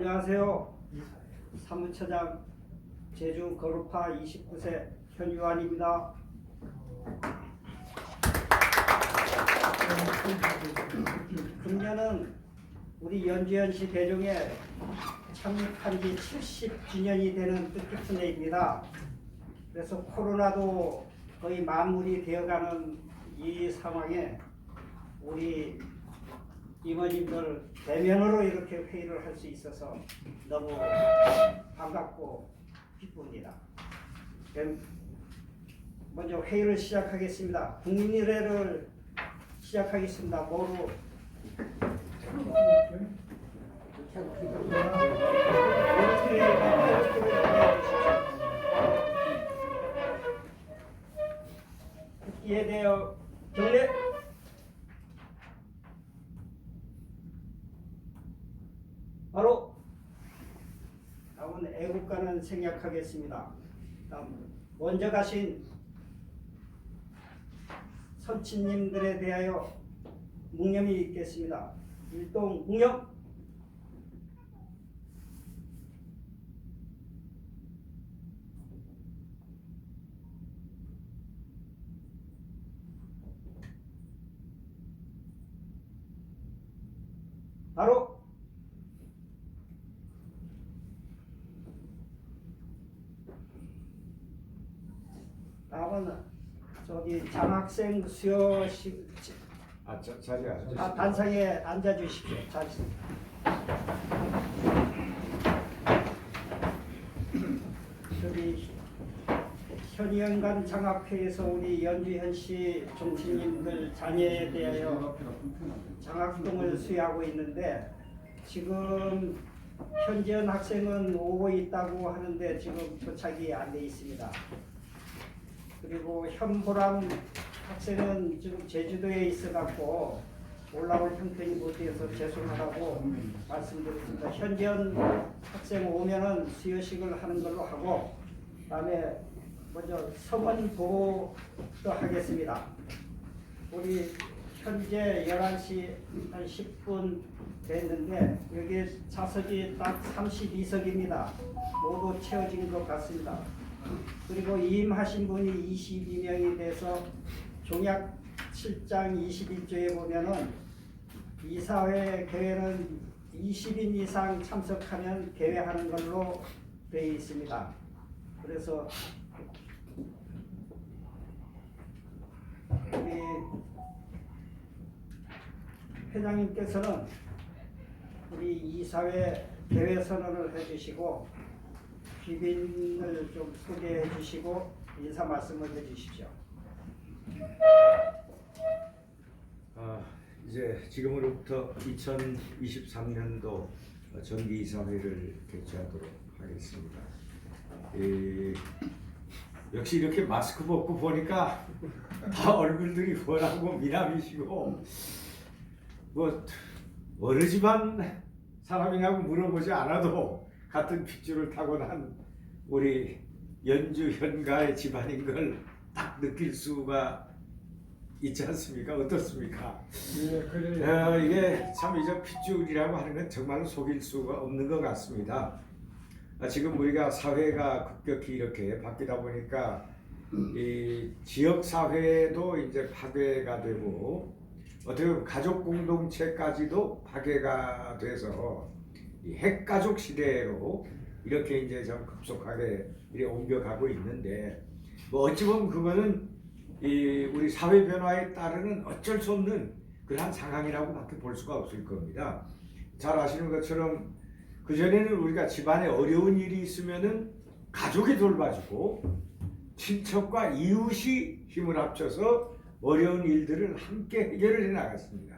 안녕하세요. 사무처장 제주 거루파 29세 현유환입니다. 금년은 우리 연주현시 대종에 창립한 지 70주년이 되는 뜻깊은 해입니다. 그래서 코로나도 거의 마무리 되어가는 이 상황에 우리 임원님들 대면으로 이렇게 회의를 할 수 있어서 너무 반갑고 기쁩니다. 그럼 먼저 회의를 시작하겠습니다. 국민의례를 시작하겠습니다. 뭐로? 국기에 대하여 경례. 바로 다음은 애국가는 생략하겠습니다. 다음 먼저 가신 선친님들에 대하여 묵념이 있겠습니다. 일동 묵념. 바로 다음은 저기 장학생 수여식 자리하죠. 단상에 앉아 주십시오. 자리. 저기 현위원관 장학회에서 우리 연주현시 종친님들 자녀에 대하여 장학금을 수여하고 있는데 지금 현지현 학생은 오고 있다고 하는데 지금 도착이 안 돼 있습니다. 그리고 현보람 학생은 지금 제주도에 있어갖고 올라올 형편이 못돼서 죄송하다고 말씀드렸습니다. 현지현 학생 오면은 수여식을 하는 걸로 하고 그다음에 먼저 성원 보고도 하겠습니다. 우리 현재 11시 한 10분 됐는데 여기 좌석이 딱 32석입니다. 모두 채워진 것 같습니다. 그리고 이임하신 분이 22명이 돼서 종약 7장 21조에 보면은 이사회 개회는 20인 이상 참석하면 개회하는 걸로 되어 있습니다. 그래서 우리 회장님께서는 우리 이사회 개회 선언을 해주시고 귀빈을 좀 소개해 주시고 인사 말씀을 해 주십시오. 이제 지금으로부터 2023년도 정기이사회를 개최하도록 하겠습니다. 역시 이렇게 마스크 벗고 보니까 다 얼굴들이 훤하고 미남이시고 뭐 어느 집안 사람이냐고 물어보지 않아도 같은 핏줄을 타고난 우리 연주 현가의 집안인 걸 딱 느낄 수가 있지 않습니까? 어떻습니까? 예, 그래요. 이게 참 이제 핏줄이라고 하는 건 정말로 속일 수가 없는 것 같습니다. 지금 우리가 사회가 급격히 이렇게 바뀌다 보니까 이 지역 사회도 이제 파괴가 되고 어떻게 보면 가족 공동체까지도 파괴가 돼서 이 핵가족 시대로 이렇게 이제 좀 급속하게 이렇게 옮겨가고 있는데 뭐 어찌 보면 그거는 이 우리 사회 변화에 따르는 어쩔 수 없는 그러한 상황이라고밖에 볼 수가 없을 겁니다. 잘 아시는 것처럼 그 전에는 우리가 집안에 어려운 일이 있으면은 가족이 돌봐주고 친척과 이웃이 힘을 합쳐서 어려운 일들을 함께 해결을 해 나갔습니다.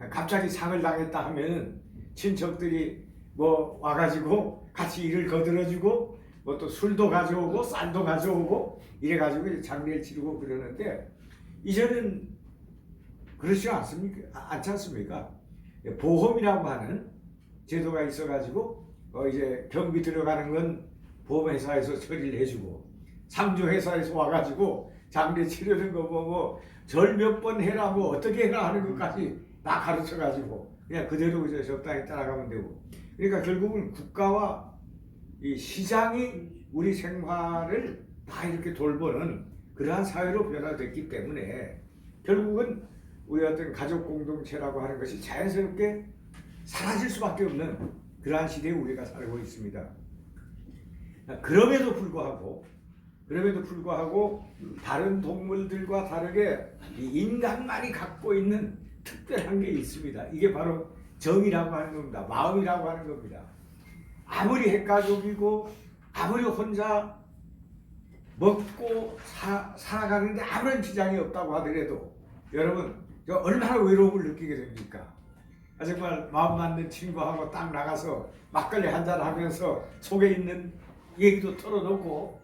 갑자기 상을 당했다 하면은 친척들이 뭐 와가지고 같이 일을 거들어주고 뭐 또 술도 가져오고 쌀도 가져오고 이래가지고 장례를 치르고 그러는데 이제는 그렇지 않지 않습니까? 보험이라고 하는 제도가 있어가지고 이제 경비 들어가는 건 보험회사에서 처리를 해주고 상조회사에서 와가지고 장례 치르는 거 뭐 절 몇 번 해라 뭐 어떻게 해라 하는 것까지 다 가르쳐가지고 그냥 그대로 이제 적당히 따라가면 되고. 그러니까 결국은 국가와 이 시장이 우리 생활을 다 이렇게 돌보는 그러한 사회로 변화됐기 때문에 결국은 우리 어떤 가족 공동체라고 하는 것이 자연스럽게 사라질 수밖에 없는 그러한 시대에 우리가 살고 있습니다. 그럼에도 불구하고 다른 동물들과 다르게 이 인간만이 갖고 있는 특별한 게 있습니다. 이게 바로 정이라고 하는 겁니다. 마음이라고 하는 겁니다. 아무리 핵가족이고 아무리 혼자 먹고 살아가는데 아무런 지장이 없다고 하더라도 여러분 얼마나 외로움을 느끼게 됩니까? 정말 마음 맞는 친구하고 딱 나가서 막걸리 한잔 하면서 속에 있는 얘기도 털어놓고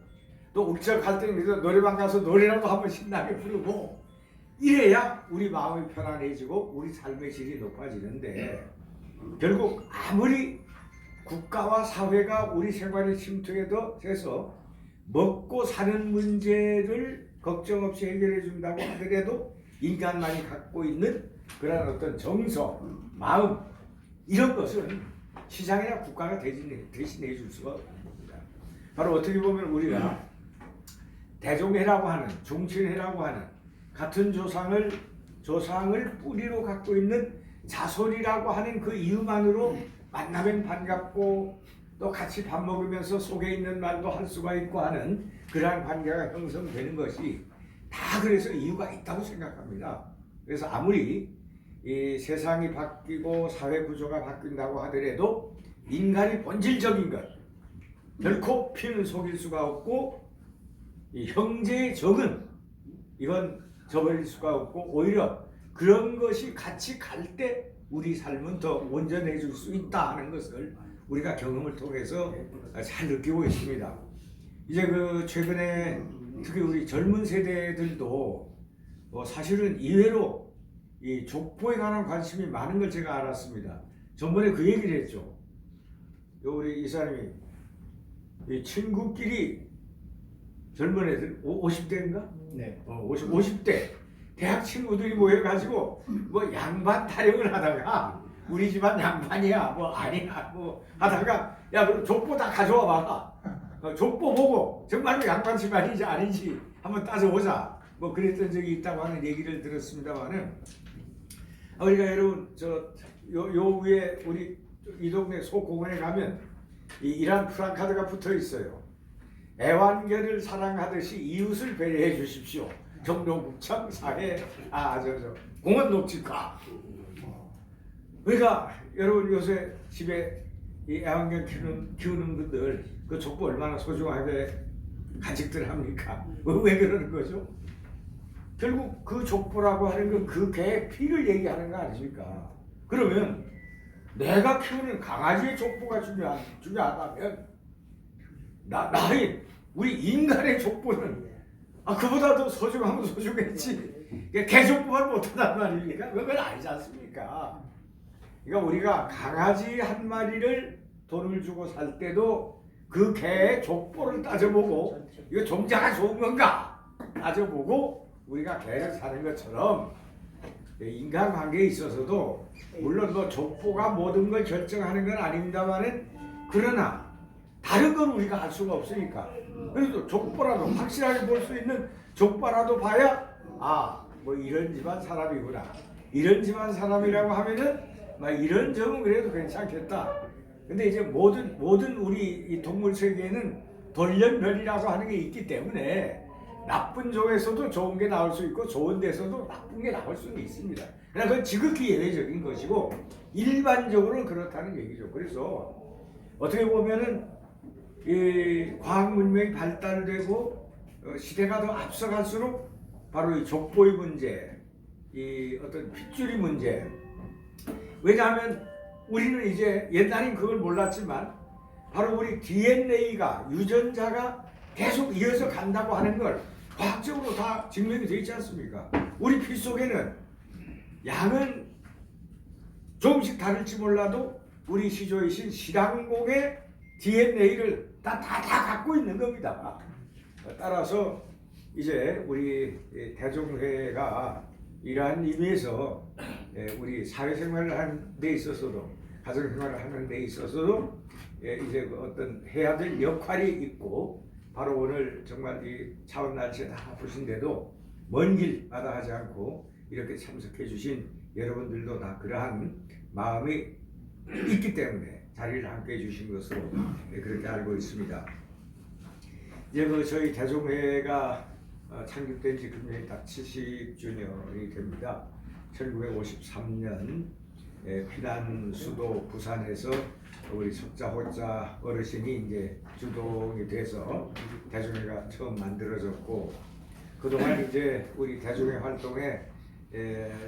또 울적할 때는 노래방 가서 노래라도 한번 신나게 부르고 이래야 우리 마음이 편안해지고 우리 삶의 질이 높아지는데 결국 아무리 국가와 사회가 우리 생활에 침투해도 돼서 먹고 사는 문제를 걱정 없이 해결해 준다고 하더라도 인간만이 갖고 있는 그런 어떤 정서, 마음 이런 것은 시장이나 국가가 대신해 줄 수가 없는 겁니다. 바로 어떻게 보면 우리가 대종해라고 하는 종친해라고 하는 같은 조상을 뿌리로 갖고 있는 자손이라고 하는 그 이유만으로 만나면 반갑고 또 같이 밥 먹으면서 속에 있는 말도 할 수가 있고 하는 그러한 관계가 형성되는 것이 다 그래서 이유가 있다고 생각합니다. 그래서 아무리 이 세상이 바뀌고 사회 구조가 바뀐다고 하더라도 인간의 본질적인 것 결코 피는 속일 수가 없고 이 형제의 정은 이건 저버릴 수가 없고 오히려 그런 것이 같이 갈 때 우리 삶은 더 온전해질 수 있다 하는 것을 우리가 경험을 통해서 잘 느끼고 있습니다. 이제 그 최근에 특히 우리 젊은 세대들도 사실은 이외로 이 족보에 관한 관심이 많은 걸 제가 알았습니다. 전번에 그 얘기를 했죠. 우리 이사님이 이 친구끼리 젊은 애들 50대인가? 네. 50대 대학 친구들이 모여가지고 뭐 양반 타령을 하다가 우리 집안 양반이야 뭐 아니야 뭐 하다가 야 그럼 족보 다 가져와 봐. 족보 보고 정말로 양반 집안인지 아닌지 한번 따져보자. 뭐 그랬던 적이 있다고 하는 얘기를 들었습니다만은 우리가 여러분 요 위에 우리 이 동네 소공원에 가면 이 이란 프랑카드가 붙어 있어요. 애완견을 사랑하듯이 이웃을 배려해 주십시오. 경로구청 사회 공원 녹지과. 그러니까 여러분 요새 집에 이 애완견 키우는 분들 그 족보 얼마나 소중하게 간직들 합니까? 왜 그러는 거죠? 결국 그 족보라고 하는 건 그 개의 피를 얘기하는 거 아닙니까? 그러면 내가 키우는 강아지의 족보가 중요하다면 우리 인간의 족보는 그보다 더 소중하면 소중했지. 개 족보만 못하단 말입니까? 그건 아니지 않습니까? 그러니까 우리가 강아지 한 마리를 돈을 주고 살 때도 그 개의 족보를 따져보고 이거 종자가 좋은 건가 따져보고 우리가 개를 사는 것처럼 인간관계에 있어서도 물론 뭐 족보가 모든 걸 결정하는 건 아닙니다만은 그러나 다른 건 우리가 알 수가 없으니까 그래도 족보라도 확실하게 볼 수 있는 족보라도 봐야 뭐 이런 집안 사람이구나 이런 집안 사람이라고 하면은 이런 점은 그래도 괜찮겠다. 근데 이제 모든 우리 이 동물 세계에는 돌연변이라고 하는 게 있기 때문에 나쁜 쪽에서도 좋은 게 나올 수 있고 좋은 데서도 나쁜 게 나올 수는 있습니다. 그러나 그건 지극히 예외적인 것이고 일반적으로는 그렇다는 얘기죠. 그래서 어떻게 보면은 이 과학 문명이 발달되고 시대가 더 앞서갈수록 바로 이 족보의 문제, 이 어떤 핏줄이 문제. 왜냐하면 우리는 이제 옛날엔 그걸 몰랐지만 바로 우리 DNA가 유전자가 계속 이어서 간다고 하는 걸 과학적으로 다 증명이 되어 있지 않습니까? 우리 피 속에는 양은 조금씩 다를지 몰라도 우리 시조이신 실항공의 DNA를 다 갖고 있는 겁니다. 따라서 이제 우리 대종회가 이러한 의미에서 우리 사회생활을 하는 데 있어서도 가정생활을 하는 데 있어서도 이제 그 어떤 해야 될 역할이 있고 바로 오늘 정말 이 차원 날씨에 다 바쁘신데도 먼 길 마다하지 않고 이렇게 참석해 주신 여러분들도 다 그러한 마음이 있기 때문에 자리를 함께 해 주신 것으로 그렇게 알고 있습니다. 이제 그 저희 대종회가 창립된 지 금년이 딱 70주년이 됩니다. 1953년 피난 수도 부산에서 우리 석자호자 어르신이 이제 주동이 돼서 대종회가 처음 만들어졌고 그동안 이제 우리 대종회 활동에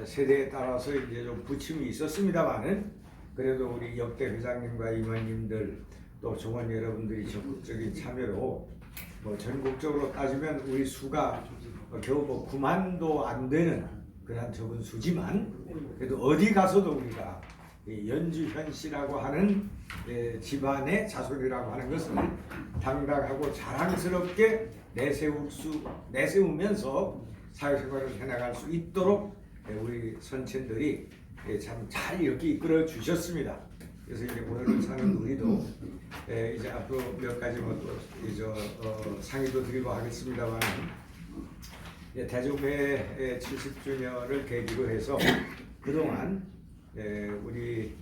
세대에 따라서 이제 좀 부침이 있었습니다만은 그래도 우리 역대 회장님과 임원님들 또 종원 여러분들이 적극적인 참여로 뭐 전국적으로 따지면 우리 수가 겨우 뭐 9만도 안 되는 그런 적은 수지만 그래도 어디 가서도 우리가 연주현 씨라고 하는 집안의 자손이라고 하는 것을 당당하고 자랑스럽게 내세우면서 사회생활을 해나갈 수 있도록 우리 선친들이 참 잘 이렇게 이끌어 주셨습니다. 그래서 이제 오늘 사는 우리도 이제 앞으로 몇 가지 상의도 드리고 하겠습니다만 대종회 70주년을 계기로 해서 그동안 우리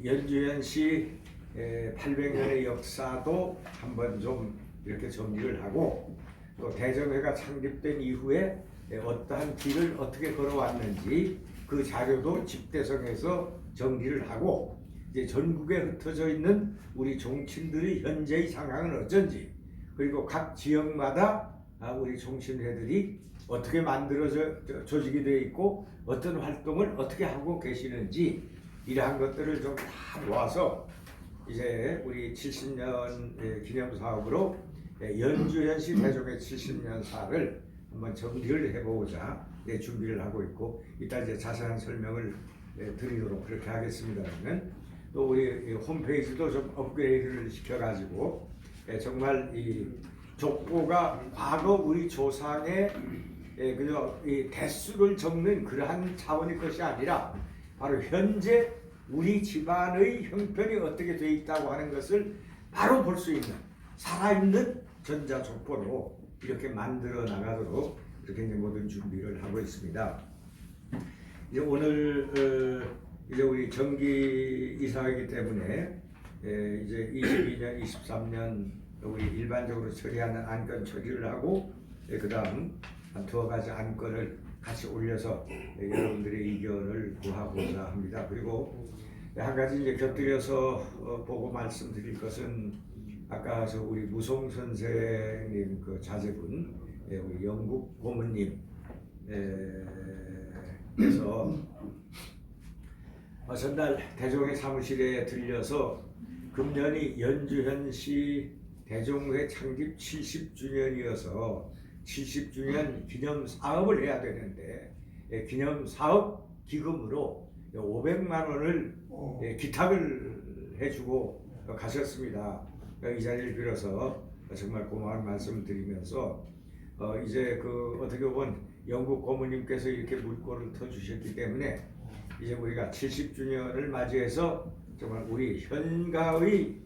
연주현 씨 800년의 역사도 한번 좀 이렇게 정리를 하고 또 대종회가 창립된 이후에 어떠한 길을 어떻게 걸어왔는지 그 자료도 집대성에서 정리를 하고 이제 전국에 흩어져 있는 우리 종친들의 현재의 상황은 어쩐지 그리고 각 지역마다 우리 종친회들이 어떻게 만들어져 조직이 되어 있고 어떤 활동을 어떻게 하고 계시는지 이러한 것들을 좀 다 모아서 이제 우리 70년 기념 사업으로 연주현 씨 대종회 70년사를 한번 정리를 해보고자 준비를 하고 있고 이따 이제 자세한 설명을 드리도록 그렇게 하겠습니다만 또 우리 홈페이지도 좀 업그레이드를 시켜가지고 정말 이 족보가 과거 우리 조상의 그저 이 대수를 적는 그러한 차원의 것이 아니라 바로 현재 우리 집안의 형편이 어떻게 되어 있다고 하는 것을 바로 볼 수 있는 살아있는 전자족보로 이렇게 만들어 나가도록 이렇게 이제 모든 준비를 하고 있습니다. 이제 오늘 이제 우리 정기 이사회이기 때문에 이제 22년, 23년 우리 일반적으로 처리하는 안건 처리를 하고 그다음 한 두어 가지 안건을 같이 올려서 여러분들의 의견을 구하고자 합니다. 그리고 한 가지 이제 곁들여서 보고 말씀드릴 것은 아까 저 우리 무송 선생님 그 자제분 우리 영국 고모님 그래서 전날 대종회 사무실에 들려서 금년이 연주현 씨 대종회 창립 70주년이어서 70주년 기념 사업을 해야 되는데 기념 사업 기금으로 500만 원을 기탁을 해주고 가셨습니다. 이 자리를 빌어서 정말 고마운 말씀을 드리면서 이제 그 어떻게 보면 영국 고모님께서 이렇게 물꼬를 터주셨기 때문에 이제 우리가 70주년을 맞이해서 정말 우리 현가의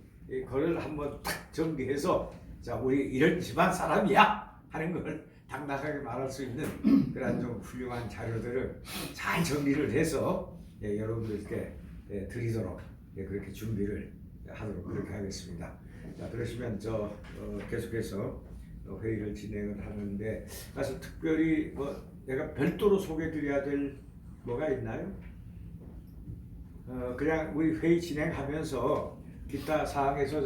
거를 한번 딱 정리해서 자 우리 이런 집안 사람이야 하는 걸 당당하게 말할 수 있는 그런 좀 훌륭한 자료들을 잘 정리를 해서 여러분들께 드리도록 그렇게 준비를 하도록 그렇게 하겠습니다. 자 그러시면 계속해서 회의를 진행을 하는데 그래서 특별히 내가 별도로 소개드려야 될 뭐가 있나요? 그냥 우리 회의 진행하면서 기타 사항에서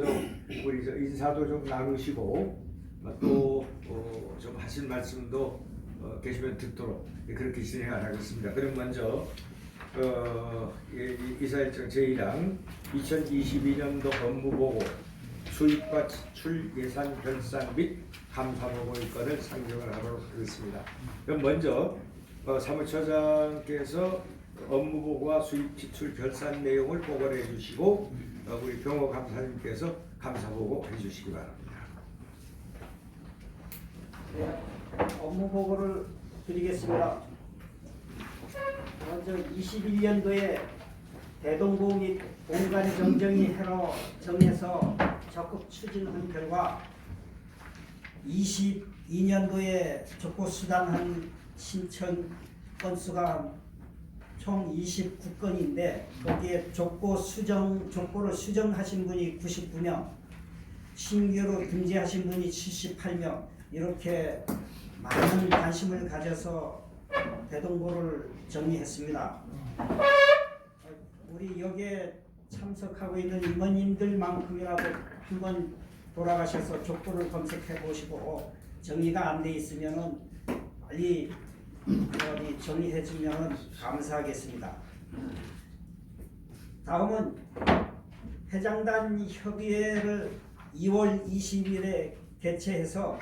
우리 인사도 좀 나누시고 또 좀 하실 말씀도 계시면 듣도록 그렇게 진행을 하겠습니다. 그럼 먼저 이사일정 제1항 2022년도 업무보고 수입과 지출 예산 결산 및 감사보고의 건을 상정을 하도록 하겠습니다. 그럼 먼저 사무처장께서 업무보고와 수입 지출 결산 내용을 보고를 해주시고 우리 병호 감사님께서 감사보고 해주시기 바랍니다. 네, 업무 보고를 드리겠습니다. 먼저 21년도에 대동부 및 공간정정위회로 정해서 적극 추진한 결과 22년도에 족보 수당한 신청 건수가 총 29건인데 거기에 족보를 수정하신 분이 99명, 신규로 등재하신 분이 78명, 이렇게 많은 관심을 가져서 대동보를 정리했습니다. 우리 여기에 참석하고 있는 임원님들만큼이라도 한번 돌아가셔서 족보를 검색해 보시고 정리가 안 돼 있으면은 빨리 정리해 주면 감사하겠습니다. 다음은 회장단 협의회를 2월 20일에 개최해서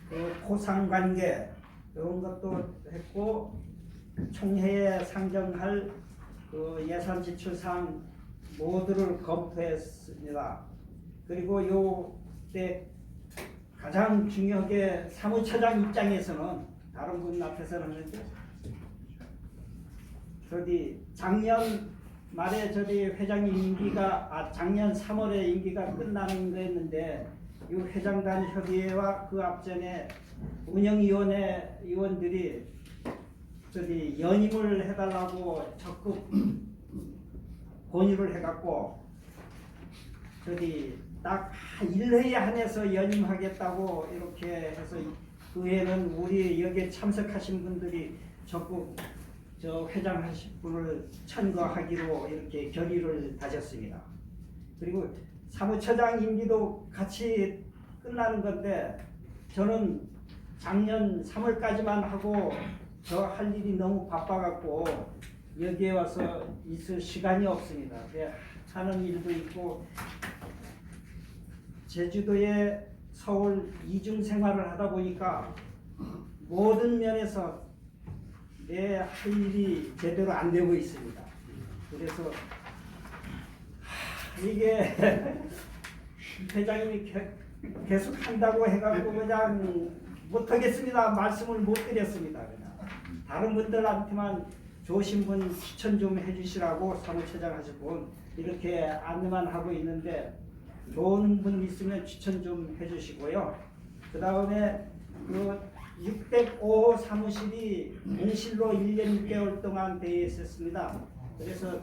그 포상관계 이런 것도 했고 총회에 상정할 그 예산 지출사항 모두를 검토했습니다. 그리고 요때 가장 중요하게 사무처장 입장에서는 다른 분 앞에서는 하는데 작년 말에 회장님 임기가 작년 3월에 임기가 끝나는 거였는데 이 회장단 협의회와 그 앞전에 운영위원회 위원들이 연임을 해달라고 적극 권유를 해갖고 딱 1회에 한해서 연임하겠다고 이렇게 해서 그 외에는 우리 여기에 참석하신 분들이 적극 회장하실 분을 천거하기로 이렇게 결의를 다졌습니다. 그리고 사무처장 임기도 같이 끝나는 건데 저는 작년 3월까지만 하고 저 할 일이 너무 바빠갖고 여기에 와서 있을 시간이 없습니다. 하는 일도 있고 제주도에 서울 이중 생활을 하다 보니까 모든 면에서 내 할 일이 제대로 안 되고 있습니다. 그래서 이게 회장님이 계속 한다고 해갖고 그냥 못하겠습니다. 말씀을 못 드렸습니다. 그냥 다른 분들한테만 좋으신 분 추천 좀 해주시라고 사무처장 하실 분 이렇게 안내만 하고 있는데 좋은 분 있으면 추천 좀 해주시고요. 그 다음에 그 605호 사무실이 공실로 1년 6개월 동안 되어 있었습니다. 그래서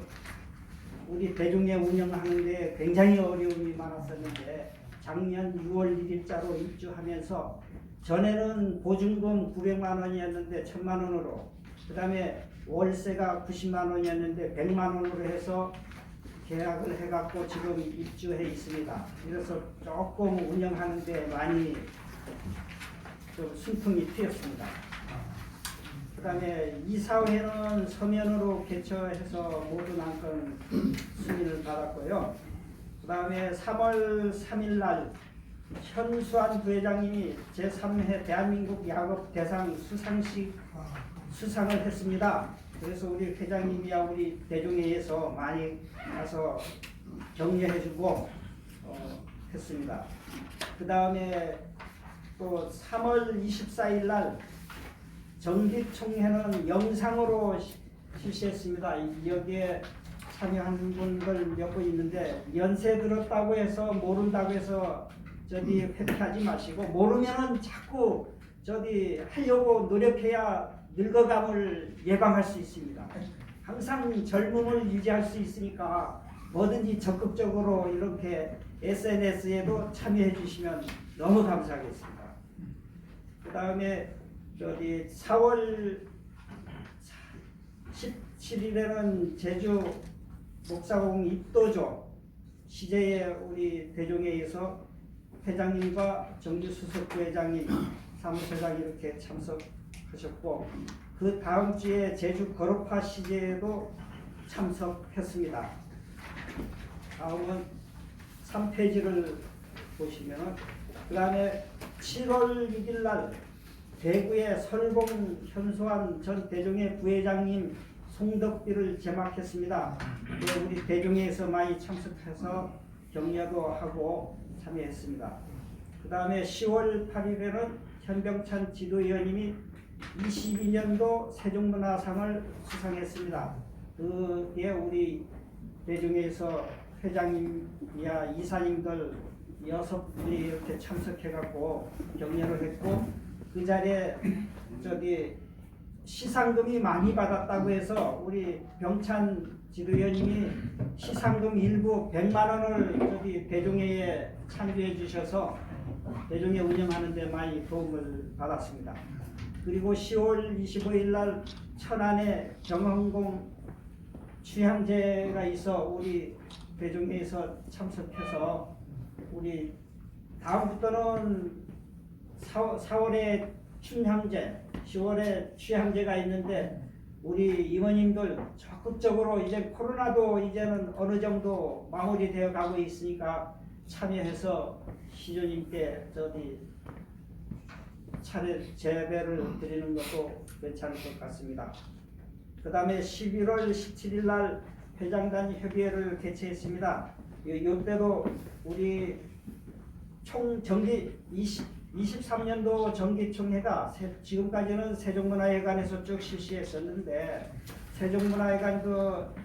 우리 대중에 운영하는데 굉장히 어려움이 많았었는데 작년 6월 1일자로 입주하면서 전에는 보증금 900만 원이었는데 1000만 원으로 그 다음에 월세가 90만 원이었는데 100만 원으로 해서 계약을 해갖고 지금 입주해 있습니다. 그래서 조금 운영하는데 많이 좀 순풍이 튀었습니다. 그 다음에 이사회는 서면으로 개최해서 모든 안건 승인을 받았고요. 그 다음에 3월 3일 날 현수환 부회장님이 제3회 대한민국 야급 대상 수상을 했습니다. 그래서 우리 회장님이야 우리 대중회에서 많이 가서 격려해주고 했습니다. 그 다음에 또 3월 24일 날 정기총회는 영상으로 실시했습니다. 여기에 참여한 분들 몇 분 있는데 연세 들었다고 해서 모른다고 해서 회피하지 마시고 모르면은 자꾸 하려고 노력해야 늙어감을 예방할 수 있습니다. 항상 젊음을 유지할 수 있으니까 뭐든지 적극적으로 이렇게 SNS에도 참여해 주시면 너무 감사하겠습니다. 그 다음에 4월 17일에는 제주 목사공 입도조 시제에 우리 대종회에서 회장님과 정규수석 부회장님, 사무처장 이렇게 참석하셨고 그 다음 주에 제주 거로파 시제에도 참석했습니다. 다음은 3페이지를 보시면 그 다음에 7월 6일 날 대구의 설봉 현수환 전 대종회 부회장님 송덕비를 제막했습니다. 우리 대종회에서 많이 참석해서 격려도 하고 참여했습니다. 그 다음에 10월 8일에는 현병찬 지도위원님이 22년도 세종문화상을 수상했습니다. 그게 우리 대중에서 회장님이야 이사님들 6분이 이렇게 참석해갖고 격려를 했고, 그 자리에 시상금이 많이 받았다고 해서 우리 병찬 지도위원님이 시상금 일부 100만 원을 대종회에 참조해 주셔서 대종회 운영하는 데 많이 도움을 받았습니다. 그리고 10월 25일 날 천안에 경항공 취향제가 있어 우리 대종회에서 참석해서 우리 다음부터는 4월에 춘향제, 10월에 취향제가 있는데 우리 임원님들 적극적으로 이제 코로나도 이제는 어느 정도 마무리되어 가고 있으니까 참여해서 시조님께 차례 재배를 드리는 것도 괜찮을 것 같습니다. 그 다음에 11월 17일 날 회장단 협의회를 개최했습니다. 이때도 우리 총 정기 23년도 정기총회가 지금까지는 세종문화회관에서 쭉 실시했었는데, 세종문화회관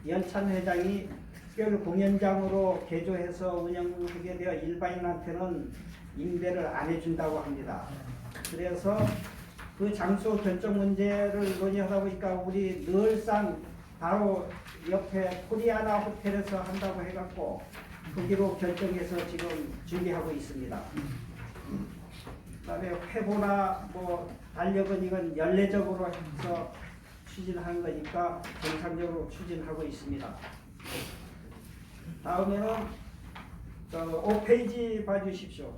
연찬 회장이 특별 공연장으로 개조해서 운영하게 되어 일반인한테는 임대를 안 해준다고 합니다. 그래서 그 장소 결정 문제를 논의하다 보니까 우리 늘상 바로 옆에 코리아나 호텔에서 한다고 해갖고 거기로 결정해서 지금 준비하고 있습니다. 그다음에 회보나 달력은 이건 연례적으로 해서 추진하는 거니까 정상적으로 추진하고 있습니다. 다음에는 5페이지 봐주십시오.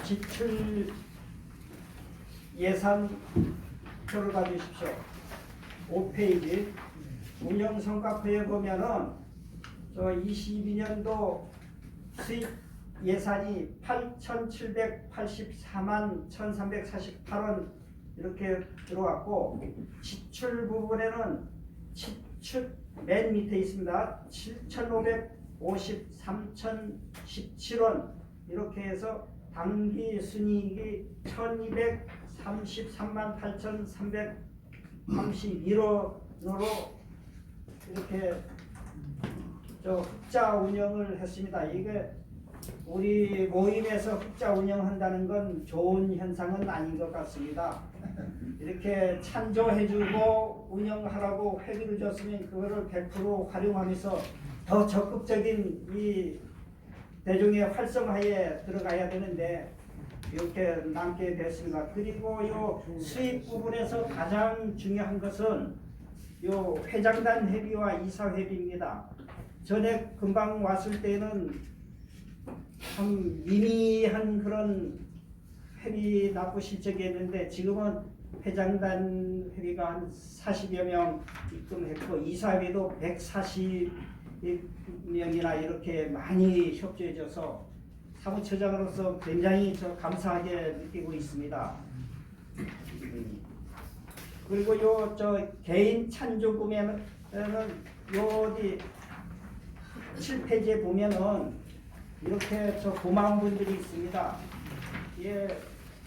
지출 예산표를 봐주십시오. 5페이지 운영성과표에 보면은 22년도 수입 예산이 8,784만 1,348원 이렇게 들어왔고, 지출 부분에는 맨 밑에 있습니다. 7,553,017원 이렇게 해서 당기 순이익이 1,233만 8,331원으로 이렇게 흑자 운영을 했습니다. 이게 우리 모임에서 흑자 운영한다는 건 좋은 현상은 아닌 것 같습니다. 이렇게 찬조해주고 운영하라고 회비를 줬으면 그거를 100% 활용하면서 더 적극적인 이 대중의 활성화에 들어가야 되는데 이렇게 남게 됐습니다. 그리고 요 수입 부분에서 가장 중요한 것은 요 회장단 회비와 이사 회비입니다. 전에 금방 왔을 때는 참 미미한 그런 회비 납부 실적이 했는데, 지금은 회장단 회비가 한 40여 명 입금했고 이사회도 140명이나 이렇게 많이 협조해줘서 사무처장으로서 굉장히 감사하게 느끼고 있습니다. 그리고 요 개인 찬조금에는 어디 7페이지에 보면은 이렇게 고마운 분들이 있습니다. 예,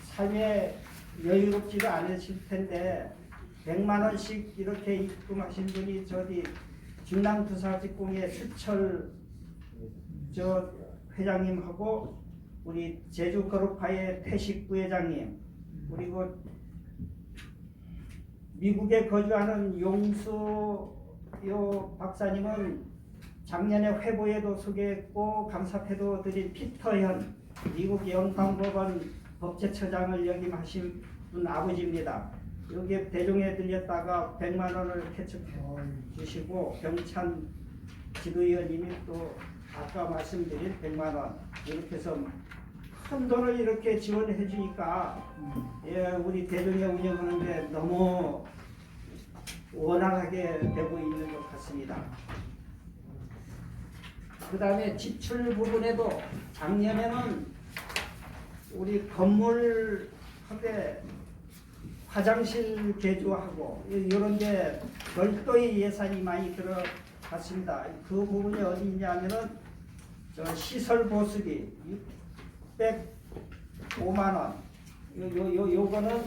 삶에 여유롭지가 않으실 텐데 100만 원씩 이렇게 입금하신 분이 중랑두사직공의 수철 회장님하고 우리 제주거룩파의 태식 부회장님, 그리고 미국에 거주하는 용수 박사님은 작년에 회보에도 소개했고 감사패도 드린 피터현 미국 연방법원 법제처장을 역임하신 분 아버지입니다. 여기 대종에 들렸다가 100만 원을 캐쳐해 주시고, 병찬 지도위원님이 또 아까 말씀드린 100만 원 이렇게 해서 큰 돈을 이렇게 지원해 주니까 우리 대종에 운영하는데 너무 원활하게 되고 있는 것 같습니다. 그 다음에 지출 부분에도 작년에는 우리 건물 한대 화장실 개조하고 이런 데 별도의 예산이 많이 들어갔습니다. 그 부분이 어디 있냐면은 시설 보수비 605만 원. 요거는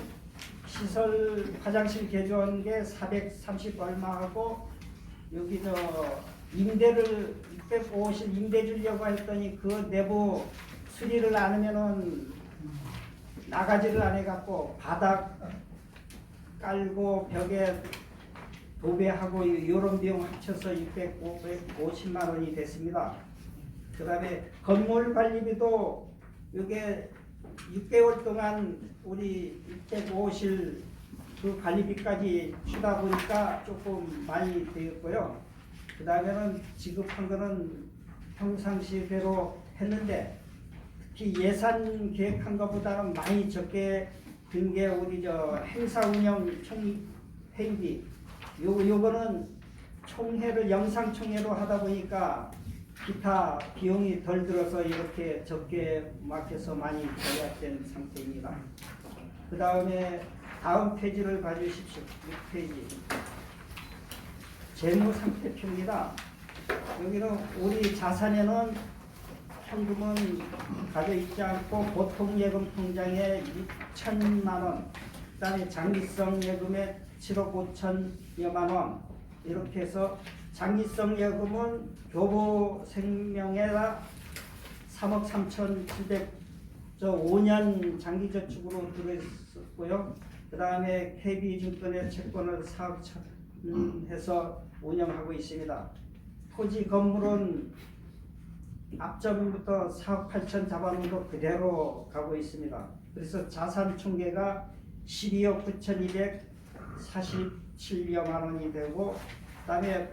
시설 화장실 개조한 게 430 얼마 하고 여기 저 임대를 650 임대 주려고 했더니 그 내부 수리를 안 하면은 나가지를 안 해갖고 바닥 깔고 벽에 도배하고 이런 비용 합쳐서 650만 원이 됐습니다. 그 다음에 건물 관리비도 이게 6개월 동안 우리 650실 그 관리비까지 주다 보니까 조금 많이 되었고요. 그 다음에는 지급한 거는 평상시대로 했는데 특히 예산 계획한 것보다는 많이 적게 든 게 우리 저 행사 운영 총 회의비 요거는 총회를 영상 총회로 하다 보니까 기타 비용이 덜 들어서 이렇게 적게 막혀서 많이 절약된 상태입니다. 그 다음에 다음 페이지를 봐주십시오. 6페이지 재무상태표입니다. 여기는 우리 자산에는 현금은 가져있지 않고 보통예금 통장에 6천만 원, 그 다음에 장기성 예금에 7억 5천여만 원 이렇게 해서 장기성 예금은 교보생명에다 3억 3,700 5년 장기저축으로 들어있었고요. 그 다음에 KB증권의 채권을 4억 천 해서 운영하고 있습니다. 토지 건물은 앞전부터 4억 8천 잡아놓은 거 그대로 가고 있습니다. 그래서 자산 총계가 12억 9,247여만 원이 되고, 그다음에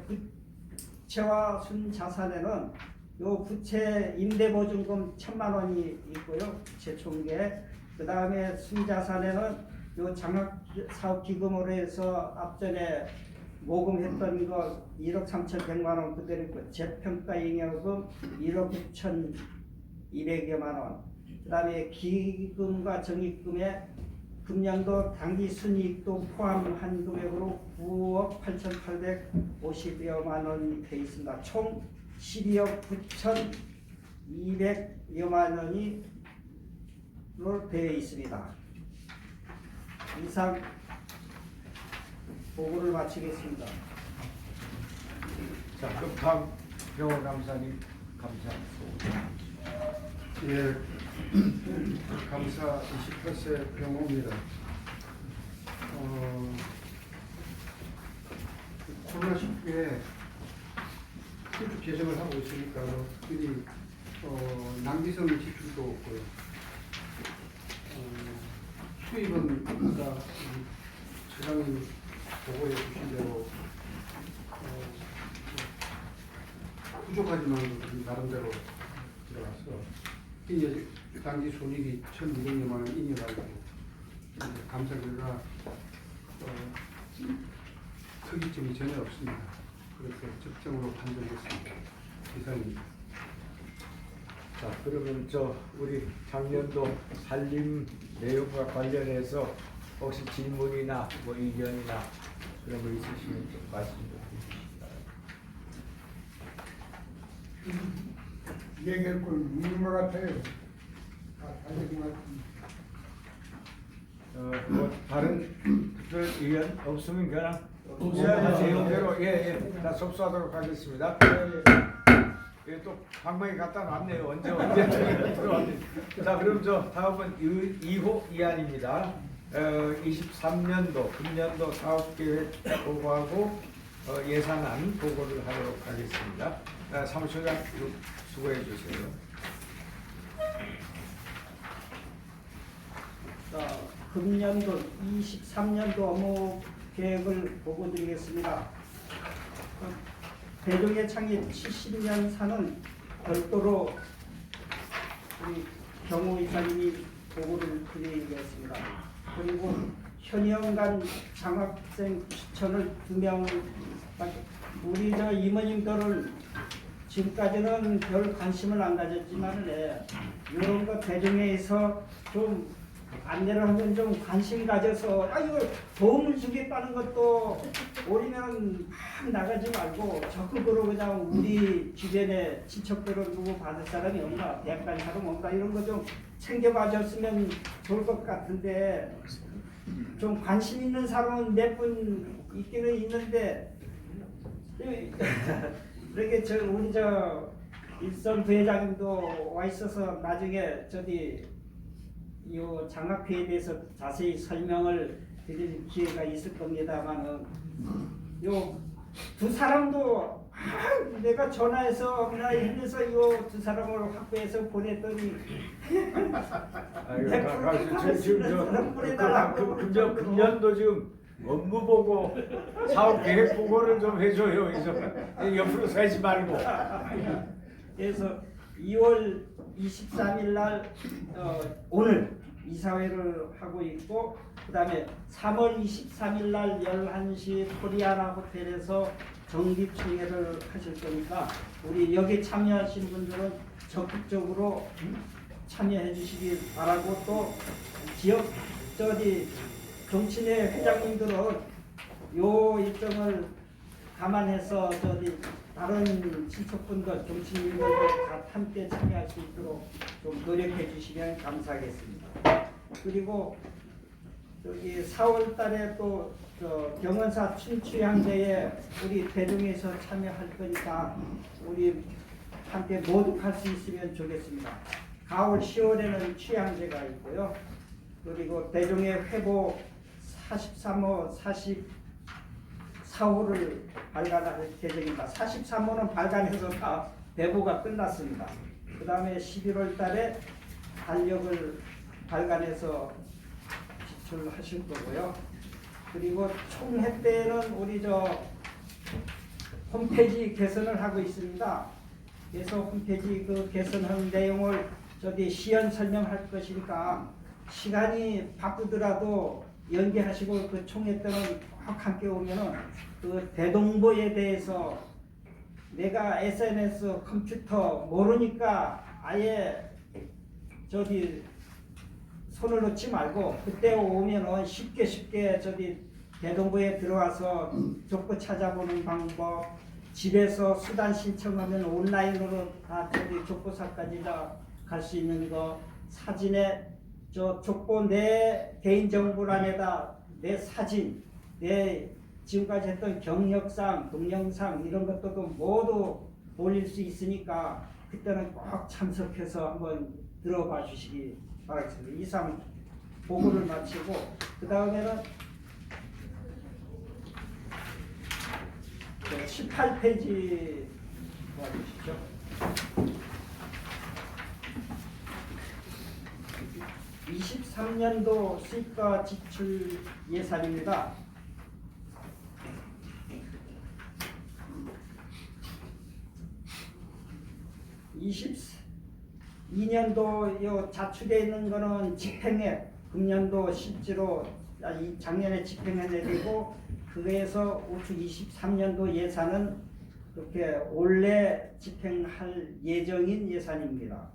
부채와 순자산에는 요 부채 임대보증금 1,000만 원이 있고요. 부채 총계. 그다음에 순자산에는 요 장학사업기금으로 해서 앞전에 모금했던 거 1억 3,100만 원 그대로 있고, 재평가잉여금 1억 9,200여만 원. 그다음에 기금과 적립금에 금년도 당기순이익도 포함한 금액으로 9억 8,850여만 원이 되어 있습니다. 총 12억 9,200여만 원이 되어 있습니다. 이상 보고를 마치겠습니다. 자, 그럼 다음 병원 감사님 감사합니다. 예, 감사 28세 병호입니다. 코로나19에 수주 개정을 하고 있으니까 특별히 낭비성 지출도 없고요. 수입은 아까 처장님 보고해 주신 대로 부족하지만 나름대로 들어가서 이제 당시 손익이 1,200여만 원 인여가지고 감사 결과 특이점이 전혀 없습니다. 그렇게 적정으로 판정했습니다. 이상입니다. 자, 그러면 우리 작년도 살림 내용과 관련해서 혹시 질문이나 뭐 의견이나 그런 거 있으시면 좀 말씀 좀 해주시기 얘기할 걸 묻는 것 같아요. 다른 것 같습니다. 뭐 다른 특별 의견 없으면 그냥 없어요. 내용대로 다 접수하도록 하겠습니다. 또 방망이 갖다 놨네요. 언제 들어왔네. 자, 그럼 다음은 2호 이안입니다. 23년도 금년도 사업계획 보고하고 예산안 보고를 하도록 하겠습니다. 사무처장 수고해 주세요. 자, 금년도 23년도 업무 계획을 보고드리겠습니다. 대종의 창립 70년사는 별도로 우리 경호 이사님이 보고를 드리겠습니다. 그리고 현역간 장학생 추천을 2명, 우리 이모님들은 지금까지는 별 관심을 안 가졌지만 이런 거 대중에서 좀 안내를 하면 좀 관심 가져서 이거 도움을 주겠다는 것도 오리면 막 나가지 말고 적극으로 그냥 우리 주변에 친척들은 누구 받을 사람이 없나, 대학 갈 사람 없나 이런 거 좀 챙겨봐 줬으면 좋을 것 같은데 좀 관심 있는 사람은 몇 분 있기는 있는데 이렇게 우리 일선 부회장님도 와 있어서 나중에 이 장학회에 대해서 자세히 설명을 드릴 기회가 있을 겁니다만은 요 두 사람도 내가 전화해서 전화해서 요 두 사람을 확보해서 보냈더니 금년도 지금 업무 보고 사업 계획 보고를 좀 해줘요. 옆으로 서지 말고. 그래서 2월 23일 날 오늘 이사회를 하고 있고 그다음에 3월 23일 날 11시 코리아나 호텔에서 정기총회를 하실 거니까 우리 여기 참여하신 분들은 적극적으로 참여해 주시기 바라고 또 지역 정치회 회장님들은 요 일정을 감안해서 다른 친척분들, 정치인들도 다 함께 참여할 수 있도록 좀 노력해 주시면 감사하겠습니다. 그리고 4월 달에 또 경원사 춘추향대에 우리 대동에서 참여할 거니까 우리 함께 모두 갈 수 있으면 좋겠습니다. 4월, 10월에는 취향제가 있고요. 그리고 대종의 회보 43호, 44호를 발간할 계획입니다. 43호는 발간해서 다 배부가 끝났습니다. 그 다음에 11월 달에 달력을 발간해서 지출하실 거고요. 그리고 총회 때는 우리 홈페이지 개선을 하고 있습니다. 그래서 홈페이지 개선한 내용을 시연 설명할 것이니까 시간이 바쁘더라도 연기하시고 그 총회 때는 꼭 함께 오면은 대동보에 대해서 내가 SNS 컴퓨터 모르니까 아예 손을 놓지 말고 그때 오면은 쉽게 대동부에 들어와서 족보 찾아보는 방법, 집에서 수단 신청하면 온라인으로 다 족보사까지 다 갈 수 있는 거, 사진에 족보 내 개인정보란에다 내 사진, 내 지금까지 했던 경력상, 동영상 이런 것들도 모두 올릴 수 있으니까 그때는 꼭 참석해서 한번 들어봐 주시기 바라겠습니다. 이상 보고를 마치고 그 다음에는 18페이지 도와주시죠. (23년도) 수입과 지출 예산입니다. (22년도) 자축에 있는 거는 집행액, 금년도 실제로 작년에 집행해내고 그에서 우측 23년도 예산은 이렇게 올해 집행할 예정인 예산입니다.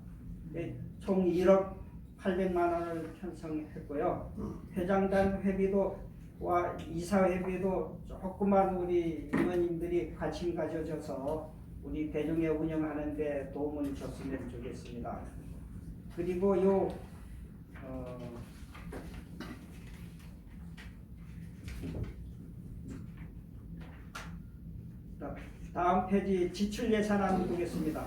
총 1억 800만 원을 편성했고요. 회장단 회비도 이사 회비도 조금만 우리 의원님들이 관심 가져줘서 우리 대종회 운영하는 데 도움을 줬으면 좋겠습니다. 그리고 다음 페이지 지출 예산안 보겠습니다.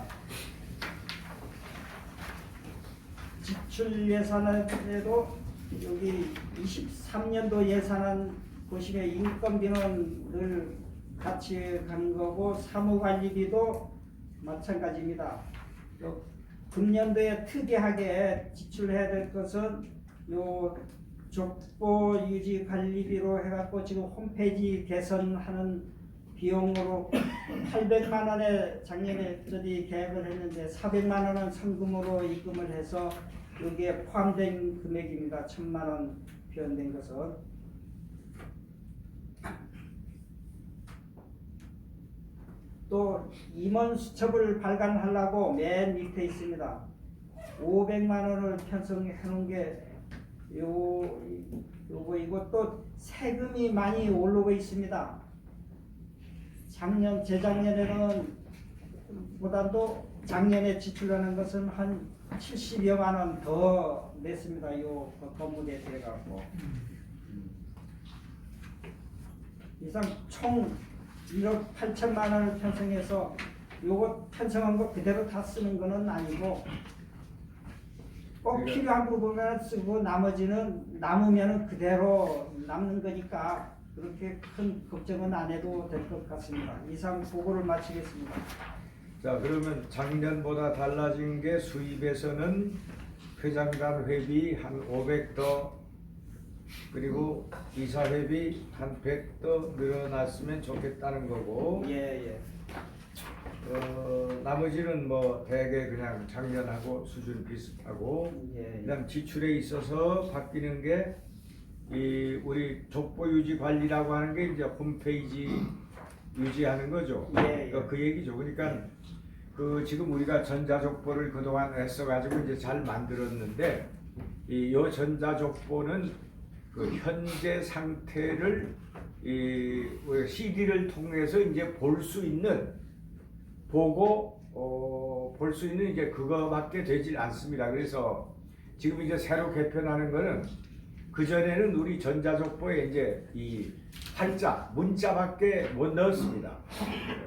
지출 예산에도 여기 23년도 예산안 보시면 인건비는 늘 같이 간 거고 사무관리비도 마찬가지입니다. 금년도에 특이하게 지출해야 될 것은 족보 유지 관리비로 해갖고 지금 홈페이지 개선하는 비용으로 800만 원에 작년에 계획을 했는데 400만 원은 성금으로 입금을 해서 여기에 포함된 금액입니다. 1000만 원 표현된 것은. 또 임원 수첩을 발간하려고 맨 밑에 있습니다. 500만 원을 편성해 놓은 게 이것도 세금이 많이 오르고 있습니다. 재작년에는 보다도 작년에 지출하는 것은 한 70여만 원 더 냈습니다. 요 법무대에 들어가고 이상 총 1억 8천만 원을 편성해서 요거 편성한 거 그대로 다 쓰는 거는 아니고 꼭 그러니까- 필요한 부분만 쓰고 나머지는 남으면은 그대로 남는 거니까 그렇게 큰 걱정은 안 해도 될 것 같습니다. 이상 보고를 마치겠습니다. 자, 그러면 작년보다 달라진 게 수입에서는 회장단 회비 한 500 더, 그리고 이사 회비 한 100 더 늘어났으면 좋겠다는 거고, 예. 나머지는 뭐 대개 그냥 작년하고 수준 비슷하고, 예. 그다음 지출에 있어서 바뀌는 게 이 우리 족보 유지 관리라고 하는 게 이제 홈페이지 유지하는 거죠. 예. 그 얘기죠. 그러니까 그 지금 우리가 전자족보를 그동안 했어가지고 이제 잘 만들었는데 요 전자족보는 그 현재 상태를 이 CD를 통해서 이제 볼 수 있는 보고 볼 수 있는 이제 그거밖에 되질 않습니다. 그래서 지금 이제 새로 개편하는 거는 그 전에는 우리 전자족보에 이제 이 팔자 문자밖에 못 넣었습니다.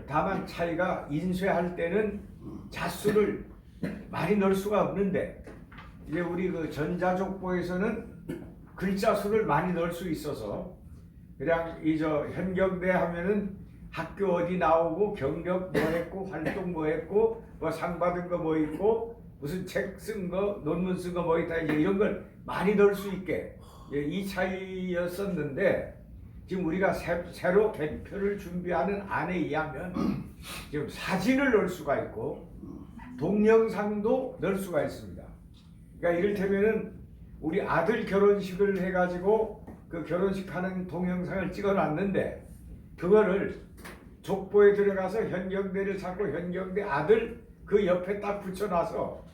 다만 차이가 인쇄할 때는 자수를 많이 넣을 수가 없는데 이제 우리 그 전자족보에서는 글자 수를 많이 넣을 수 있어서 그냥 이 저 현경대 하면은 학교 어디 나오고 경력 뭐 했고 활동 뭐 했고 뭐 상 받은 거 뭐 있고 무슨 책 쓴 거 논문 쓴 거 뭐 있다 이제 이런 걸 많이 넣을 수 있게 이 차이였었는데 지금 우리가 새로 개표를 준비하는 안에 의하면 지금 사진을 넣을 수가 있고 동영상도 넣을 수가 있습니다. 그러니까 이를테면은 우리 아들 결혼식을 해가지고 그 결혼식 하는 동영상을 찍어놨는데 그거를 족보에 들어가서 현경대를 찾고 현경대 아들 그 옆에 딱 붙여놔서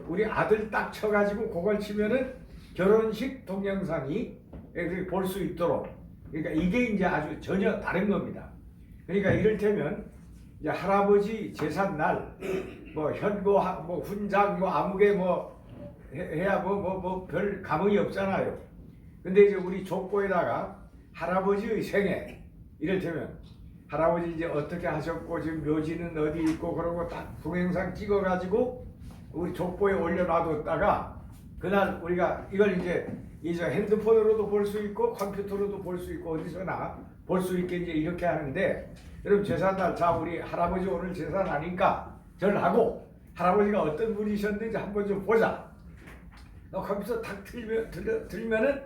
우리 아들 딱 쳐가지고 그걸 치면은 결혼식 동영상이 볼 수 있도록 그러니까 이게 이제 아주 전혀 다른 겁니다. 그러니까 이를테면 이제 할아버지 제삿날 뭐 현고 뭐 훈장 뭐 아무개 뭐 해야 뭐 별 감흥이 없잖아요. 근데 이제 우리 족보에다가 할아버지의 생애 이를테면 할아버지 이제 어떻게 하셨고 지금 묘지는 어디 있고 그러고 딱 동영상 찍어가지고 우리 족보에 올려놔뒀다가 그날 우리가 이걸 이제 핸드폰으로도 볼 수 있고 컴퓨터로도 볼 수 있고 어디서나 볼 수 있게 이제 이렇게 하는데 여러분 제삿날 자 우리 할아버지 오늘 제삿 아니까 절하고 할아버지가 어떤 분이셨는지 한번 좀 보자. 컴퓨터 탁 들면은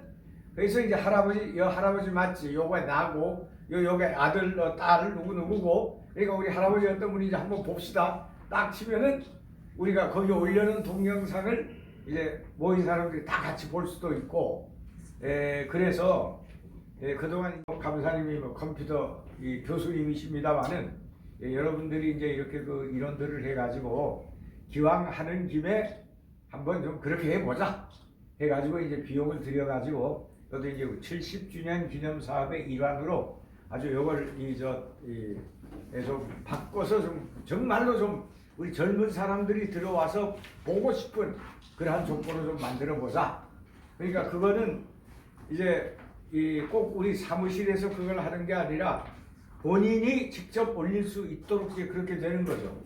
그래서 이제 할아버지 맞지? 요거 나고 요게 아들 딸 누구고 그러니까 우리 할아버지 어떤 분인지 한번 봅시다. 딱 치면은 우리가 거기 올려놓은 동영상을 이제 모인 사람들이 다 같이 볼 수도 있고 그래서 그동안 감사님이 뭐 컴퓨터 이 교수님이십니다만은 여러분들이 이제 이렇게 그 인원들을 해가지고 기왕 하는 김에 한번 좀 그렇게 해보자 해가지고 이제 비용을 들여가지고 저도 이제 70주년 기념 사업의 일환으로 아주 요걸 좀 바꿔서 좀 정말로 좀 우리 젊은 사람들이 들어와서 보고 싶은 그러한 족보를 좀 만들어 보자. 그러니까 그거는 이제 꼭 우리 사무실에서 그걸 하는 게 아니라 본인이 직접 올릴 수 있도록 그렇게 되는 거죠.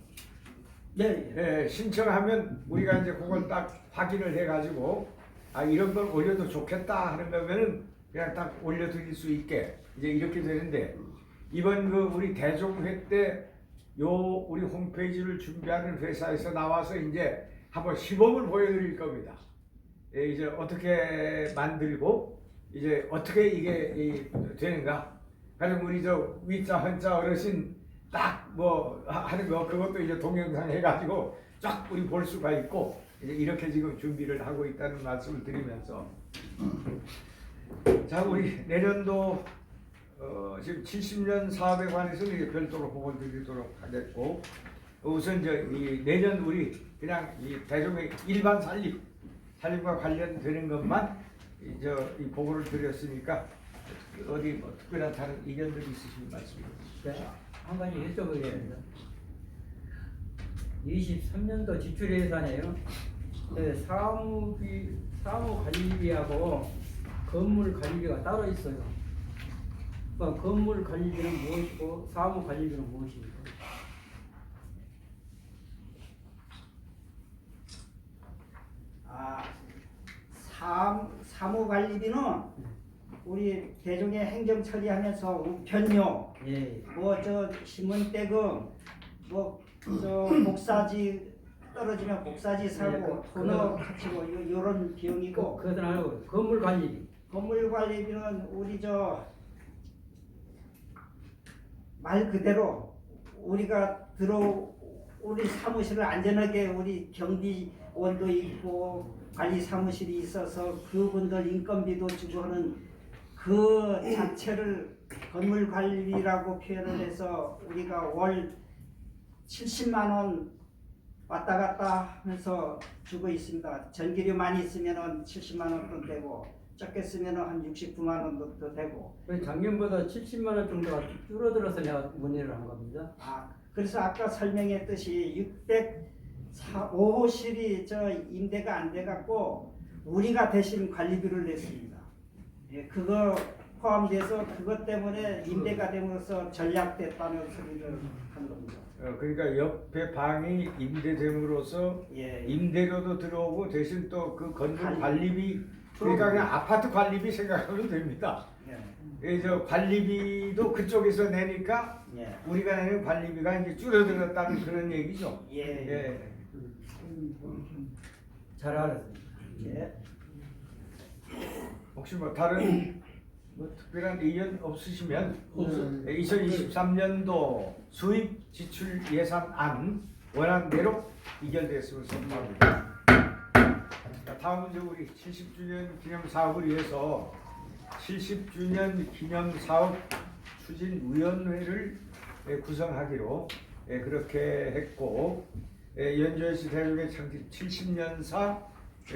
네. 신청하면 우리가 이제 그걸 딱 확인을 해가지고 이런 걸 올려도 좋겠다 하는 거면은 그냥 딱 올려드릴 수 있게 이제 이렇게 되는데 이번 그 우리 대종회 때 우리 홈페이지를 준비하는 회사에서 나와서 이제 한번 시범을 보여드릴 겁니다. 이제 어떻게 만들고 이제 어떻게 이게 되는가. 그럼 우리 위자 헌자 어르신 딱 뭐 하는 거 그것도 이제 동영상 해가지고 쫙 우리 볼 수가 있고 이제 이렇게 지금 준비를 하고 있다는 말씀을 드리면서 자 우리 내년도 지금 70년 사업에 관해서는 이제 별도로 보고 드리도록 하겠고 우선 이 내년 우리 그냥 이 대종의 일반 살림과 관련되는 것만 이 보고를 드렸으니까 어디 뭐 특별한 다른 의견들이 있으신 말씀입니다. 네, 한 가지 여쭤보겠습니다. 23년도 지출 예산에요. 네, 사무 관리비하고 건물 관리비가 따로 있어요. 그러니까 건물 관리비는 무엇이고 사무 관리비는 무엇입니까? 아, 사무관리비는 우리 대중의 행정 처리하면서 우편료, 예. 뭐 저 신문 대금, 뭐 저 복사지 떨어지면 복사지 사고 네, 토너 같이고 요런 비용이고, 그것은 알고 건물 관리비. 건물 관리비는 우리 저 말 그대로 우리가 우리 사무실을 안전하게 우리 경비원도 있고 관리 사무실이 있어서 그분들 인건비도 주고 하는 그 자체를 건물 관리비라고 표현을 해서 우리가 월 70만 원 왔다 갔다 하면서 주고 있습니다. 전기료 많이 쓰면은 70만 원도 되고 적게 쓰면은 한 69만 원도 되고. 작년보다 70만 원 정도가 줄어들어서 내가 문의를 한 겁니다. 그래서 아까 설명했듯이 605호실이 저 임대가 안 돼 갖고 우리가 대신 관리비를 냈습니다. 예, 그거 포함돼서 그것 때문에 임대가 됨으로써 전략됐다는 소리를 한 겁니다. 그러니까 옆에 방이 임대됨으로써 예, 임대료도 들어오고 대신 또 그 건물 관리비, 그럼. 그러니까 그냥 아파트 관리비 생각하면 됩니다. 예, 저 관리비도 그쪽에서 내니까 예, 우리가 내는 관리비가 이제 줄어들었다는 그런 얘기죠. 예, 예. 잘 알았습니다. 예. 혹시 뭐 다른 뭐 특별한 의견 없으시면 2023년도 수입 지출 예산안 원안대로 의결됐음을 선포합니다. 자, 다음은 이제 우리 70주년 기념 사업을 위해서 70주년 기념 사업 추진위원회를 구성하기로 그렇게 했고, 연주시 대중의 창립 70년사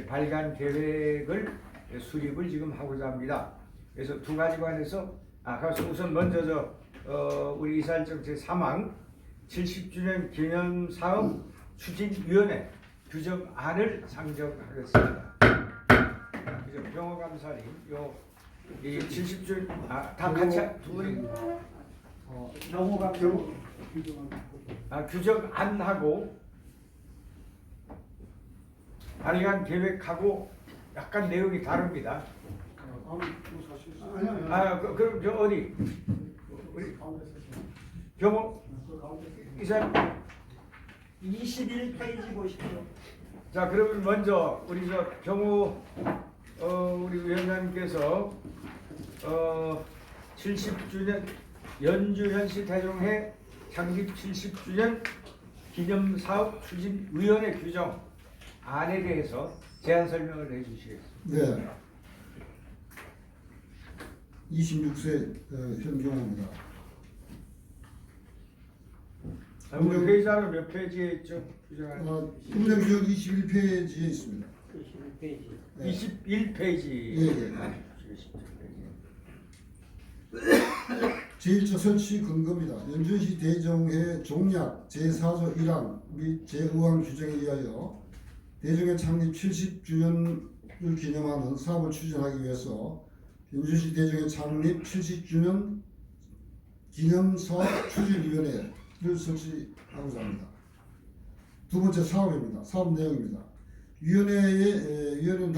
발간 계획을 수립을 지금 하고자 합니다. 그래서 두 가지 관해서 그래서 우선 먼저 우리 이사일정 제3항 70주년 기념 사업 추진위원회 규정안을 상정하겠습니다. 그래서 병호감사님 이 70주년 다 같이 두 분이 경호가 규정안하고 발간 계획하고 약간 내용이 다릅니다. 그럼 저 어디 우리 경호 이사님 21페이지 보십시오. 자, 그러면 먼저 우리 저 경호 우리 위원장님께서 70주년 연주현시 대종회 창립 70주년 기념사업 추진위원회 규정안에 대해서 제안 설명을 해주시겠습니다. 네. 26세 현경호입니다. 우리 회의자는 몇 페이지에 있죠? 규정안 행정지역 21페이지에 있습니다. 21페이지. 21페이지. 예. 제1차 설치 근거입니다. 연주시 대종회 종약 제4조 1항 및 제5항 규정에 의하여 대종회 창립 70주년을 기념하는 사업을 추진하기 위해서 연주시 대종회 창립 70주년 기념사업 추진위원회를 설치하고자 합니다. 두 번째 사업입니다. 사업 내용입니다. 위원회는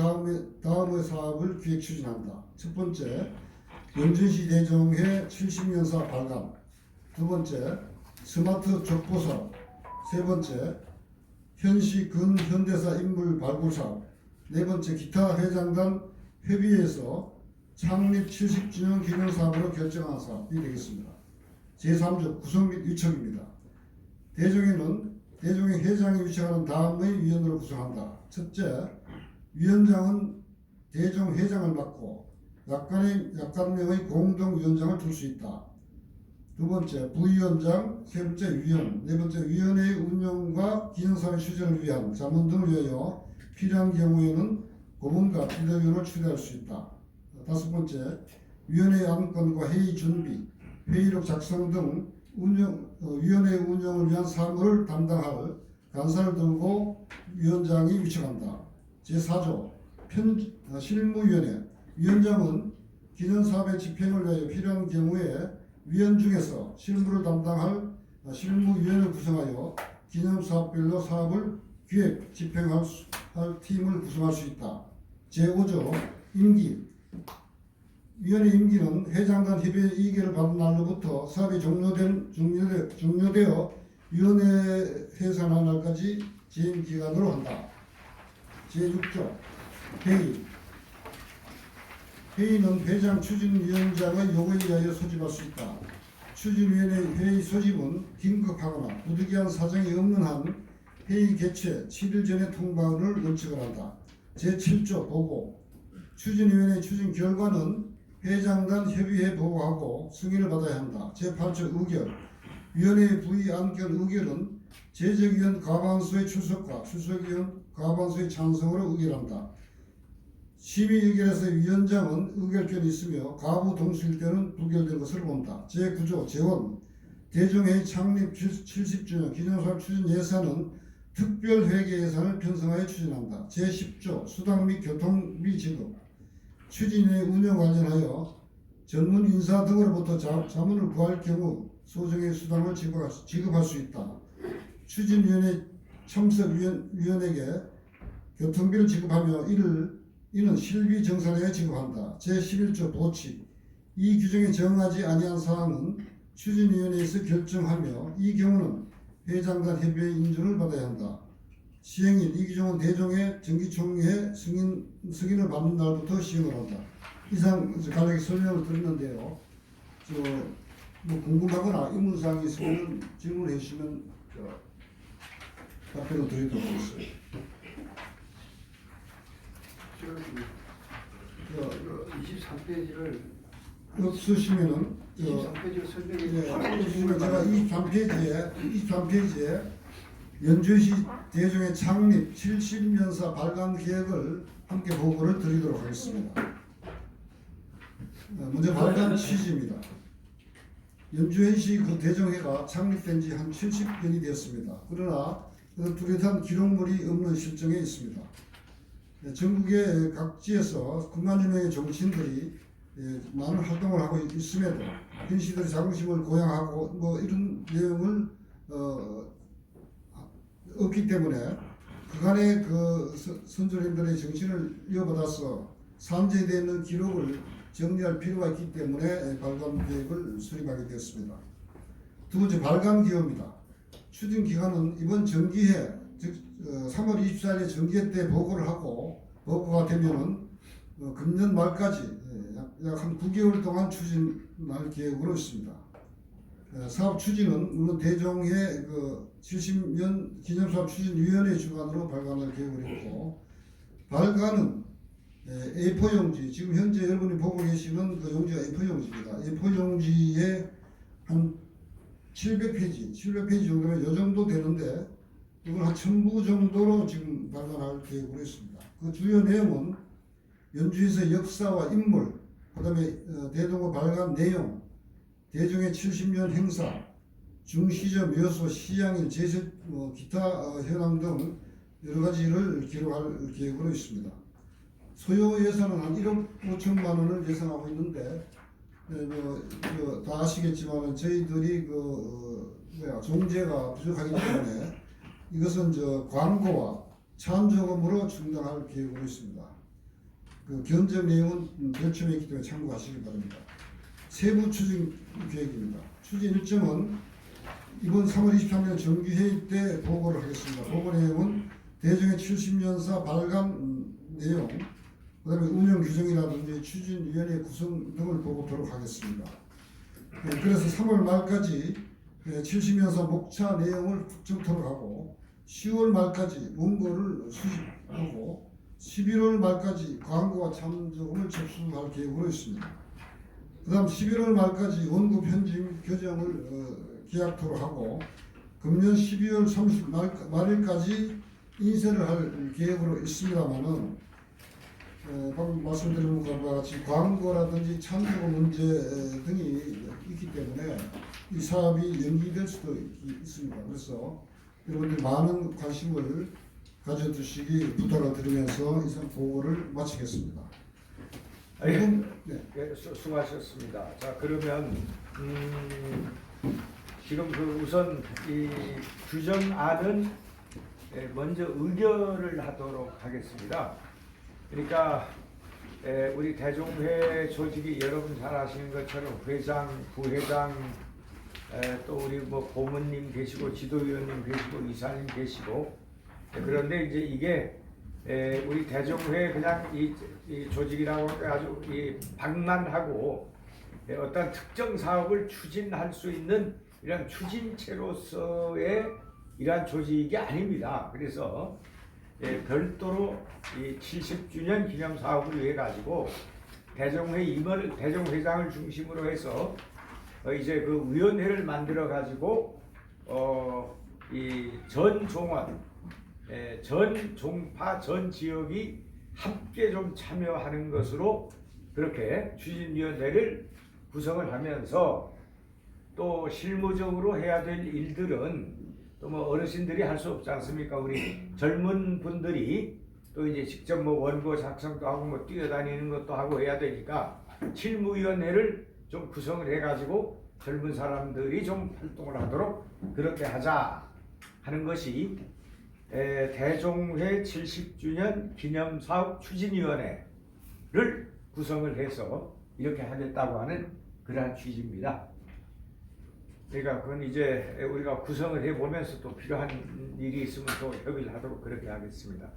다음의 사업을 기획 추진한다. 첫 번째, 연주시 대종회 70년사 발간. 두 번째, 스마트 족보 사업. 세 번째, 현시 근현대사 인물 발굴 사업. 네 번째, 기타 회장단 협의회에서 창립 70주년 기념 사업으로 결정한 사업이 되겠습니다. 제3조 구성 및 위촉입니다. 대종회는 대종회 회장이 위촉하는 다음의 위원으로 구성한다. 첫째, 위원장은 대종 회장을 맡고 약간명의 공동위원장을 둘 수 있다. 두 번째, 부위원장, 세 번째, 위원, 네 번째, 위원회의 운영과 기념사회 수정을 위한 자문 등을 위하여 필요한 경우에는 고문과 비대위원을 추대할 수 있다. 다섯 번째, 위원회의 안건과 회의 준비, 회의록 작성 등 위원회 운영을 위한 사무를 담당할 간사를 두고 위원장이 위촉한다. 제4조 실무위원회 위원장은 기념사업의 집행을 위하여 필요한 경우에 위원 중에서 실무를 담당할 실무위원을 구성하여 기념사업별로 사업을 기획, 집행할 팀을 구성할 수 있다. 제5조 임기. 위원회 임기는 회장단 협의회 이의결을 받은 날로부터 사업이 종료되어 위원회 해산한 날까지 재임 기간으로 한다. 제6조 회의. 회의는 회장 추진위원장의 요구에 의하여 소집할 수 있다. 추진위원회 회의 소집은 긴급하거나 부득이한 사정이 없는 한 회의 개최 7일 전에 통보를 원칙을 한다. 제7조 보고. 추진위원회 추진 결과는 회장단 협의회 보고하고 승인을 받아야 한다. 제8조 의결. 위원회 부의 안건 의결은 제적위원 과반수의 출석과 출석위원 과반수의 찬성으로 의결한다. 심의 의결에서 위원장은 의결권이 있으며 가부 동수일 때는 부결된 것을 본다. 제9조 재원. 대종회의 창립 70주년 기념사업 추진 예산은 특별회계 예산을 편성하여 추진한다. 제10조 수당 및 교통비 지급. 추진의 운영 관련하여 전문 인사 등으로부터 자문을 구할 경우 소정의 수당을 지급할 수 있다. 추진위원회 참석위원에게 교통비를 지급하며 이는 실비 정산에 지급한다. 제11조 보칙. 이 규정에 정하지 아니한 사항은 추진위원회에서 결정하며 이 경우는 회장단 협의회 인준을 받아야 한다. 시행일. 이 규정은 대종의 정기총회 승인을 받는 날부터 시행을 한다. 이상 간략히 설명을 드렸는데요. 뭐 궁금하거나 의문사항이 있으면 질문해 주시면 답변을 드리도록 하겠습니다. 23페이지를 없으시면은 23페이지를 설명해 주시면 제가 23페이지에 연주시 대종의 창립 70년사 발간 계획을 함께 보고를 드리도록 하겠습니다. 먼저 발간 취지입니다. 연주시 그 대종회가 창립된 지 한 70년이 되었습니다. 그러나 뚜렷한 기록물이 없는 실정에 있습니다. 전국의 각지에서 9만여 명의 정치인들이 많은 활동을 하고 있음에도 현시들의 자긍심을 고양하고 뭐 이런 내용을 없기 때문에 그간의 그 선조님들의 정신을 이어받아서 산재되는 기록을 정리할 필요가 있기 때문에 발간 계획을 수립하게 되었습니다. 두 번째 발간 기호입니다. 추진 기간은 이번 정기회 즉 3월 24일에 정기회 때 보고를 하고 보고가 되면은 금년 말까지 약 한 9개월 동안 추진할 계획으로 있습니다. 사업 추진은 물론 대종회 그 70년 기념사업 추진위원회 주관으로 발간할 계획을 했고 발간은 A4 용지 지금 현재 여러분이 보고 계시는 그 용지가 A4 용지입니다. A4 용지에 한 700페이지 정도면 이 정도 되는데 이걸 한 1000부 정도로 지금 발간할 계획으로 있습니다. 그 주요 내용은 연주에서 역사와 인물, 그 다음에 대동호 발간 내용, 대종의 70년 행사, 중시저 묘소, 시향일, 제설, 기타 현황 등 여러 가지를 기록할 계획으로 있습니다. 소요 예산은 한 1억 5천만 원을 예상하고 있는데 다 아시겠지만 저희들이 종재가 부족하기 때문에 이것은 광고와 찬조금으로 충당할 계획으로 있습니다. 그 견적 내용은 별첨에 있기 때문에 참고하시기 바랍니다. 세부 추진 계획입니다. 추진 일정은 이번 3월 23일 정기회의 때 보고를 하겠습니다. 보고 내용은 대종의 70년사 발간 내용, 그 다음에 운영 규정이라든지 추진위원회 구성 등을 보고토록 하겠습니다. 그래서 3월 말까지 70년사 목차 내용을 확정토록 하고 10월 말까지 원고를 수집하고 11월 말까지 광고와 참조금을 접수할 계획으로 있습니다. 그 다음 11월 말까지 원고 편집 교정을 기약토록 하고 금년 12월 30 말일까지 인쇄를 할 계획으로 있습니다만은 방금 말씀드린 것과 같이 광고라든지 참조금 문제 등이 있기 때문에 이 사업이 연기될 수도 있습니다. 그래서 여러분들 많은 관심을 가져두시기 부탁을 드리면서 이상 보고를 마치겠습니다. 네. 예, 수고하셨습니다. 자, 그러면 지금 그 우선 이 규정안은 먼저 의결을 하도록 하겠습니다. 그러니까 우리 대종회 조직이 여러분 잘 아시는 것처럼 회장, 부회장, 또 우리 뭐 고문님 계시고 지도위원님 계시고 이사님 계시고 그런데 이제 이게 우리 대종회 그냥 이 조직이라고 아주 이 방만하고 어떤 특정 사업을 추진할 수 있는 이런 추진체로서의 이러한 조직이 아닙니다. 그래서 별도로 이 70주년 기념 사업을 위해 가지고 대종회 임원을 대종회장을 중심으로 해서 이제 그 위원회를 만들어 가지고 이 전 종원, 전 종파, 전 지역이 함께 좀 참여하는 것으로 그렇게 추진위원회를 구성을 하면서 또 실무적으로 해야 될 일들은 또 뭐 어르신들이 할 수 없지 않습니까? 우리 젊은 분들이 또 이제 직접 뭐 원고 작성도 하고 뭐 뛰어다니는 것도 하고 해야 되니까 실무위원회를 좀 구성을 해가지고 젊은 사람들이 좀 활동을 하도록 그렇게 하자 하는 것이 대종회 70주년 기념사업 추진위원회를 구성을 해서 이렇게 하겠다고 하는 그러한 취지입니다. 그러니까 그건 이제 우리가 구성을 해보면서 또 필요한 일이 있으면 또 협의를 하도록 그렇게 하겠습니다.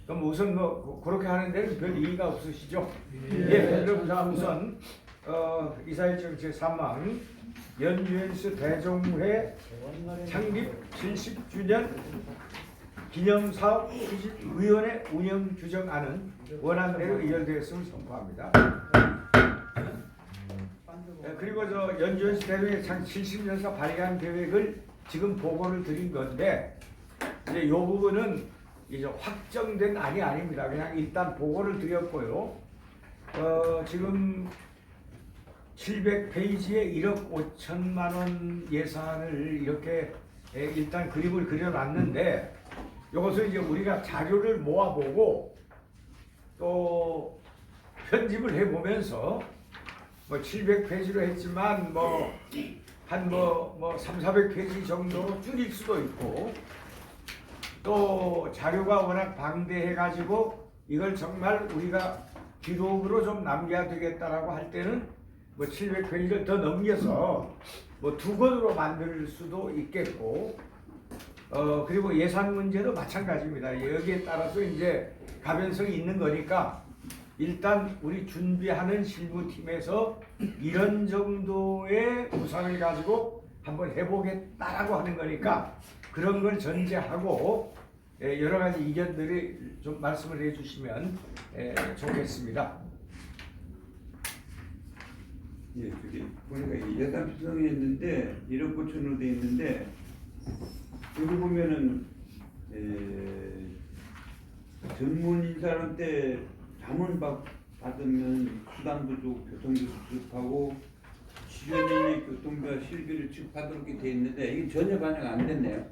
그럼 우선 뭐 그렇게 하는 데는 별 이의가 없으시죠? 예. 그럼 자 우선 이사일정 제3항 연유엔스 대종회 창립 70주년 기념사업 추진위원회 운영 규정안은 원안대로 의결되었음을 선포합니다. 그리고 저 연주연시 대회 창 70년사 발간 계획을 지금 보고를 드린 건데 이제 이 부분은 이제 확정된 안이 아닙니다. 그냥 일단 보고를 드렸고요. 지금 700페이지에 1억 5천만 원 예산을 이렇게 일단 그림을 그려놨는데 이것을 이제 우리가 자료를 모아보고 또 편집을 해보면서 뭐 700페이지로 했지만 뭐 한 뭐 300~400페이지 정도 줄일 수도 있고 또 자료가 워낙 방대해 가지고 이걸 정말 우리가 기록으로 좀 남겨야 되겠다라고 할 때는 뭐 700페이지를 더 넘겨서 뭐 2권으로 만들 수도 있겠고 그리고 예산 문제도 마찬가지입니다. 여기에 따라서 이제 가변성이 있는 거니까 일단 우리 준비하는 실무팀에서 이런 정도의 구상을 가지고 한번 해보겠다라고 하는 거니까 그런 걸 전제하고 여러 가지 의견들이 좀 말씀을 해주시면 좋겠습니다. 예, 저기 보니까 예산 편성이 있는데 1억 9천으로 돼 있는데 여기 보면은 전문 인사한테 자문 받으면 수당도 주고 교통도 지급하고 지원인의 교통비와 실비를 지급하도록 돼 있는데 이게 전혀 반영 안 됐네요.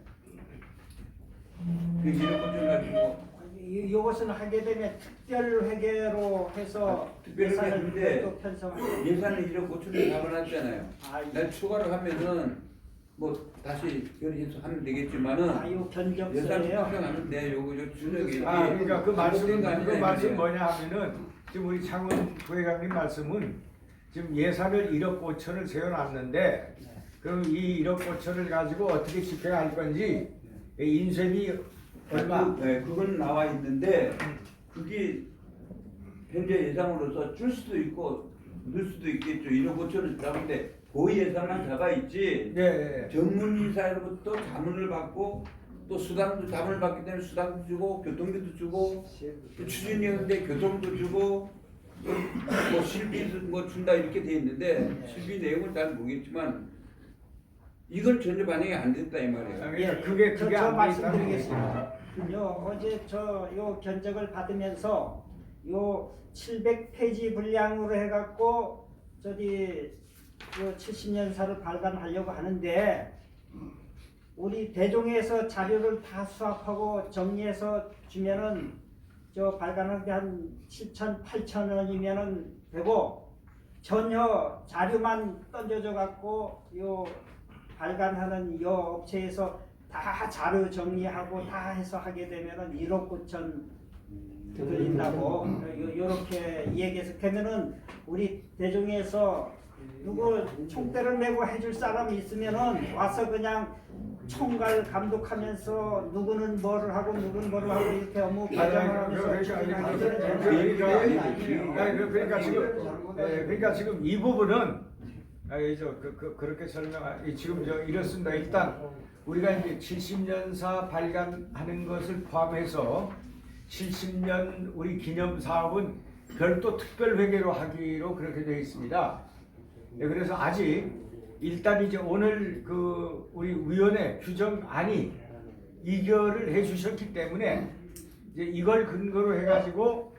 그 1억 9천 가지고 이것은 하게 되면 특별 회계로 해서 특별 예산을 회계인데 또 편성하고 예산을 1억 9천을 잡아놨잖아요. 아, 날 추가로 하면은 뭐 다시 결의해서 하면 되겠지만은 요 예산 견적서예요. 편성하는데 요거 추적이 그러니까 그 말씀은 거 아니냐, 그 말씀 이거예요. 뭐냐 하면은 지금 우리 창원 부회장님 말씀은 지금 예산을 1억 5천을 세워놨는데 그럼 이 1억 5천을 가지고 어떻게 집행할 건지 인쇄비 얼마? 네, 그건 나와 있는데 그게 현재 예상으로서 줄 수도 있고 넣을 수도 있겠죠. 1억 5천을 잡은데 그 예산만 잡아 있지. 네. 전문 인사로부터 자문을 받고 또 수당도 자문을 받기 때문에 수당도 주고 교통비도 주고 또 추진위원회 교통도 주고 뭐 실비도 뭐 준다 이렇게 돼 있는데 실비 내용을 잘 모르겠지만 이건 전혀 반영이 안 됐다 이 말이에요. 예, 그게 저 안 돼 있다는 말씀드리겠습니다. 어제 요 견적을 받으면서 요 700페이지 분량으로 해갖고 요 70년사를 발간하려고 하는데 우리 대종에서 자료를 다 수합하고 정리해서 주면은 저 발간한 게 한 7천, 8천 원이면은 되고 전혀 자료만 던져져 갖고 요 발간하는 요 업체에서 다 자료 정리하고 다 해서 하게 되면은 1억 9천 들린다고 요렇게 얘기해서 그러면은 우리 대종에서 누구 총대를 메고 해줄 사람이 있으면은 와서 그냥 총괄 감독하면서 누구는 뭐를 하고 누구는 뭐를 하고 이렇게 업무 과정을 하면서 그러니까 지금 이 부분은 그렇게 지금 이렇습니다. 일단 우리가 이제 70년사 발간하는 것을 포함해서 70년 우리 기념 사업은 별도 특별 회계로 하기로 그렇게 되어 있습니다. 그래서 아직 일단 이제 오늘 우리 위원회 규정안이 의결을 해주셨기 때문에 이제 이걸 근거로 해가지고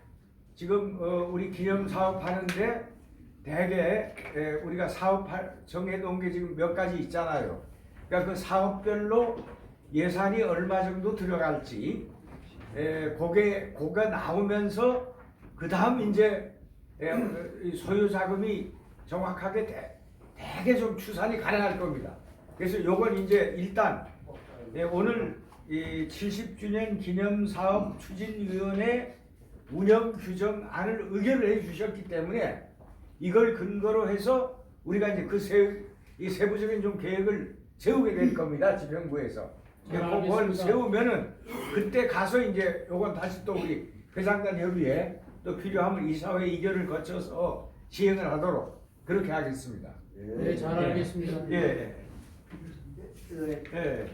지금 우리 기념 사업 하는데 대개 우리가 사업 정해놓은 게 지금 몇 가지 있잖아요. 그러니까 그 사업별로 예산이 얼마 정도 들어갈지 그게 나오면서 그 다음 이제 소요 자금이 정확하게 되게 좀 추산이 가능할 겁니다. 그래서 요건 이제 일단 오늘 이 70주년 기념사업 추진위원회 운영 규정안을 의결을 해주셨기 때문에 이걸 근거로 해서 우리가 이제 이 세부적인 좀 계획을 세우게 될 겁니다. 지평구에서. 그걸 세우면은 그때 가서 이제 요건 다시 또 우리 회장단 협의회 또 필요하면 이사회 의결을 거쳐서 시행을 하도록 그렇게 하겠습니다. 네, 잘 알겠습니다. 예. 네, 예.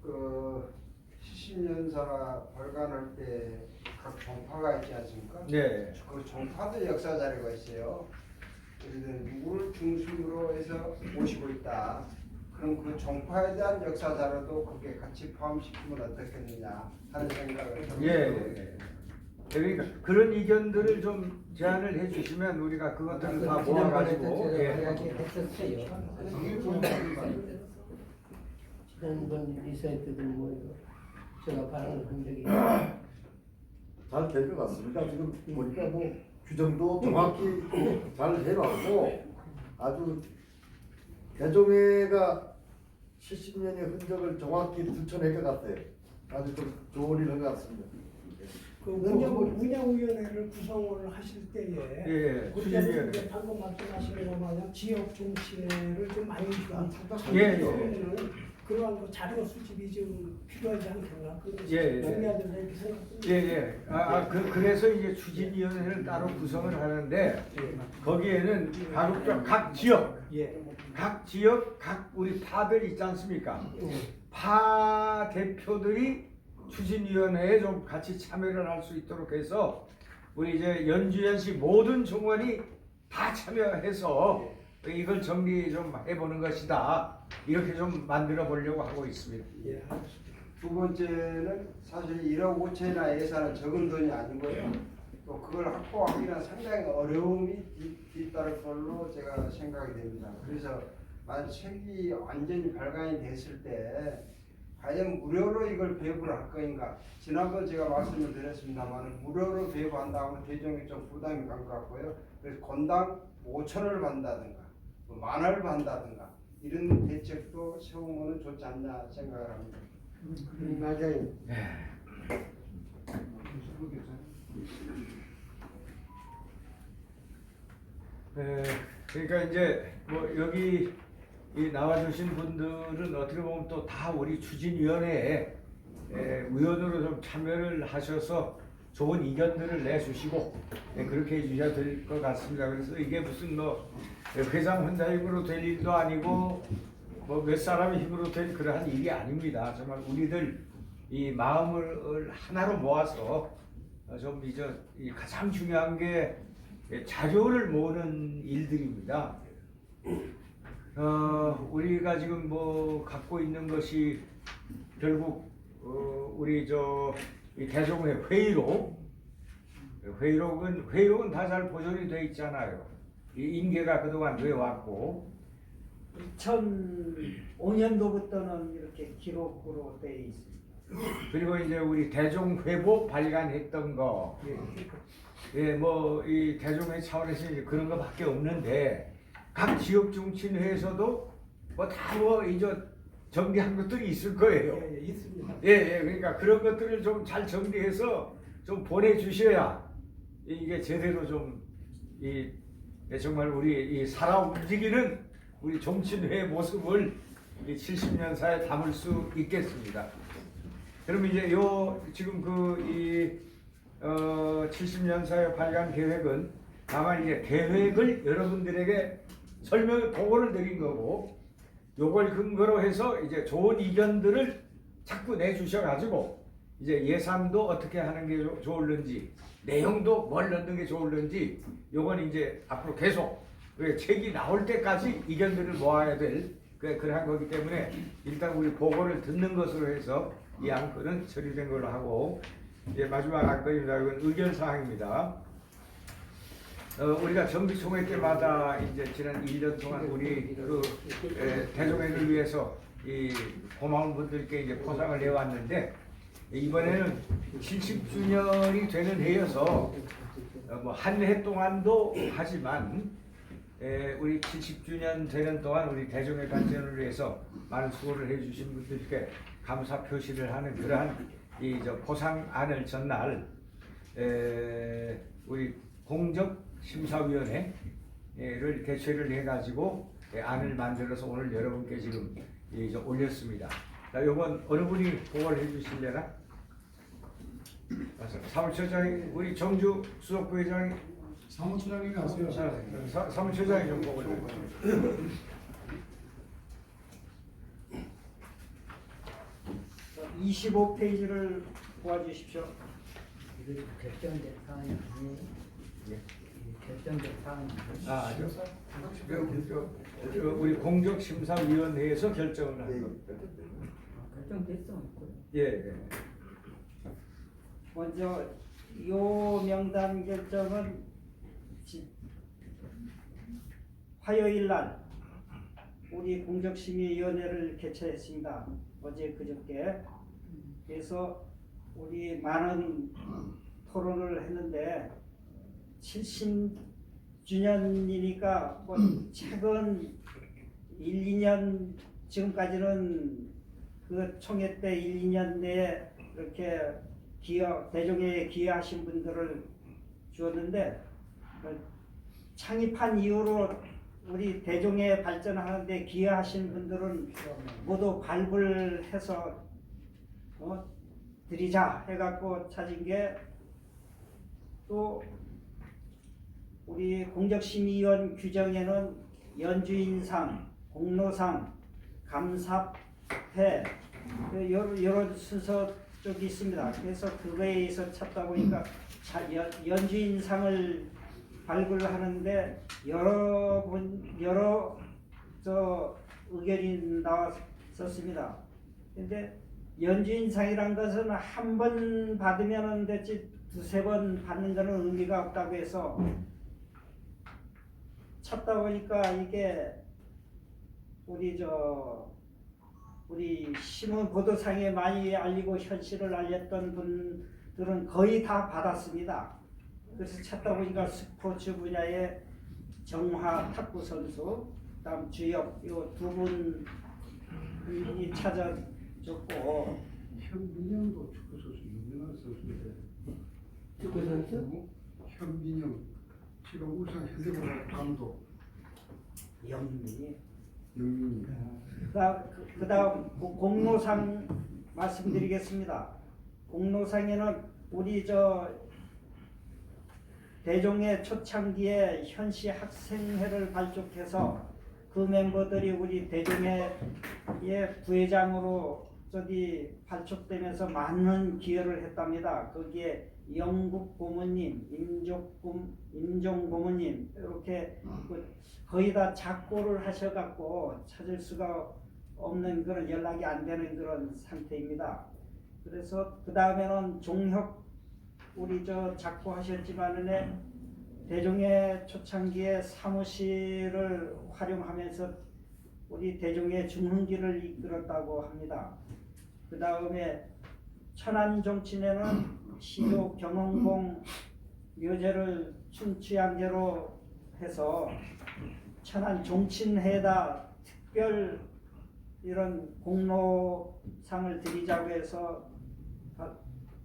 그 70년사 발간할 때 각 종파가 있지 않습니까? 네. 그 종파도 역사 자료가 있어요. 그래서 누구를 중심으로 해서 모시고 있다. 그럼 그 종파에 대한 역사 자료도 그게 같이 포함시키면 어떻겠느냐 하는 생각을 예. 그러니까 그런 의견들을 좀 제안을 해주시면 우리가 그것들을 다 모아가지고 지난번 이사회 때도 뭐 이거 제가 발언한 적이 잘 될 것 같습니다. 지금 보니까 뭐 규정도 정확히 잘 해놨고 아주 대종회가 70년의 흔적을 정확히 들춰낼 것 같아요. 아주 좀 좋은 일을 것 같습니다. 그 운영위원회를 구성을 하실 때에 예, 그때는 추진위원회. 이제 방금 말씀하신 거 마냥 지역 중심회를 좀 많이 좀 예, 그러면은 그러한 그 자료 수집이 좀 필요하지 않겠나 그런 예. 정리해야 된다 이렇게 생각합니다. 예. 그래서 이제 추진위원회를 따로 구성을 하는데 거기에는 각 지역, 각 우리 파들 있지 않습니까? 파 대표들이 추진위원회에 좀 같이 참여를 할 수 있도록 해서 우리 이제 연주연시 모든 종원이 다 참여해서 이걸 정리 좀 해보는 것이다. 이렇게 좀 만들어 보려고 하고 있습니다. 예. 두 번째는 사실 1억 5천이나 예산은 적은 돈이 아니고요. 또 그걸 확보하기는 상당히 어려움이 뒤따를 걸로 제가 생각이 됩니다. 그래서 만약 책이 완전히 발간이 됐을 때 과연 무료로 이걸 배부를 할 것인가? 지난번 제가 말씀을 드렸습니다만 무료로 배부한다면 대중에 좀 부담이 갈 것 같고요. 그래서 건당 5,000원을 받는다든가 10,000원을 받는다든가 이런 대책도 세우면 좋지 않나 생각을 합니다. 맞아요. 그러니까 이제 뭐 여기 이 나와주신 분들은 어떻게 보면 또 다 우리 추진위원회에 위원으로 좀 참여를 하셔서 좋은 의견들을 내주시고 그렇게 해주셔야 될 것 같습니다. 그래서 이게 무슨 뭐 회장 혼자 힘으로 될 일도 아니고 뭐 몇 사람의 힘으로 될 그러한 일이 아닙니다. 정말 우리들 이 마음을 하나로 모아서 좀 이제 이 가장 중요한 게 자료를 모으는 일들입니다. 우리가 지금 뭐 갖고 있는 것이 결국 우리 이 대종회 회의록은 다 잘 보존이 돼 있잖아요. 이 인계가 그동안 돼 왔고 2005년도부터는 이렇게 기록으로 되어 있습니다. 그리고 이제 우리 대종회보 발간했던 거, 예, 뭐 이 대종회 차원에서 이제 그런 거밖에 없는데 각 지역 중심회에서도 뭐 다 뭐 이제 정리한 것들이 있을 거예요. 예, 예, 있습니다. 예, 그러니까 그런 것들을 좀 잘 정리해서 좀 보내주셔야 이게 제대로 좀이 정말 우리 이 살아 움직이는 우리 종친회의 모습을 이 70년사에 담을 수 있겠습니다. 그러면 이제 요 지금 그 70년사의 발간 계획은 다만 이제 계획을 여러분들에게 설명을 보고를 드린 거고, 요걸 근거로 해서 이제 좋은 의견들을 자꾸 내주셔가지고 이제 예산도 어떻게 하는 게 좋을는지, 내용도 뭘 넣는 게 좋을는지, 요건 이제 앞으로 계속 책이 나올 때까지 의견들을 모아야 될 그러한 거기 때문에 일단 우리 보고를 듣는 것으로 해서 이 안건은 처리된 걸로 하고, 이제 마지막 안건입니다. 이건 의견 사항입니다. 우리가 정기총회 때마다 이제 지난 1년 동안 우리 대종회를 위해서 이 고마운 분들께 이제 포상을 해왔는데, 이번에는 70주년이 되는 해여서 뭐 한 해 동안도 하지만 우리 70주년 되는 동안 우리 대종회 발전을 위해서 많은 수고를 해주신 분들께 감사 표시를 하는 그러한 이 포상안을 전날 우리 공적심사위원회를 개최를 해가지고 안을 만들어서 오늘 여러분께 지금 올렸습니다. 자, 요건 어느 분이 보고를 해주실래나? 사무처장이 우리 정주 수석부회장이 사무처장님이 하세요. 사무처장이 좀 보고를 해주세요. 25페이지를 보아주십시오. 이거 결정된 사항이 아니에요. 예. 결정된 사항이 아니에요. 우리 공적심사위원회에서 결정을 한 겁니다. 결정됐어. 예. 먼저 요 명단 결정은 화요일 날 우리 공적심의위원회를 개최했습니다. 어제 그저께. 그래서 우리 많은 토론을 했는데 70주년이니까 뭐 최근 1, 2년 지금까지는 그 총회 때 1, 2년 내에 이렇게 대종회에 기여하신 분들을 주었는데, 창립한 이후로 우리 대종회 발전하는데 기여하신 분들은 모두 발굴 해서 드리자 해갖고 찾은 게, 또 우리 공적심의위원 규정에는 연주인상, 공로상, 감사패 여러 순서 쪽이 있습니다. 그래서 그거에 의해서 찾다 보니까 연주인상을 발굴하는데 여러 의견이 나왔었습니다. 근데 연주인상이란 것은 한 번 받으면 됐지 두세 번 받는 것은 의미가 없다고 해서 찾다 보니까 이게 우리 신문 보도상에 많이 알리고 현실을 알렸던 분들은 거의 다 받았습니다. 그래서 찾다 보니까 스포츠 분야의 정화 탁구 선수, 그다음 주역 요 두 분이 찾아줬고, 현민영도 축구 선수 유명한 선수인데. 축구 선수? 현민영 지금 울산 현대고등 감독. 영민이. 영민이. 그다음 공로상 말씀드리겠습니다. 공로상에는 우리 대종회 초창기에 현시 학생회를 발족해서 그 멤버들이 우리 대종회의 부회장으로 발족되면서 많은 기여를 했답니다. 거기에 영국 고모님, 임종 고모님 이렇게 거의 다 작고를 하셔갖고 찾을 수가 없는 그런, 연락이 안 되는 그런 상태입니다. 그래서 그 다음에는 종혁 우리 작고하셨지만은 대종회 초창기에 사무실을 활용하면서 우리 대종회 중흥기를 이끌었다고 합니다. 그 다음에 천안 종친회는 시조 경원공 묘제를 춘추양제로 해서 천안 종친회다 특별 이런 공로상을 드리자고 해서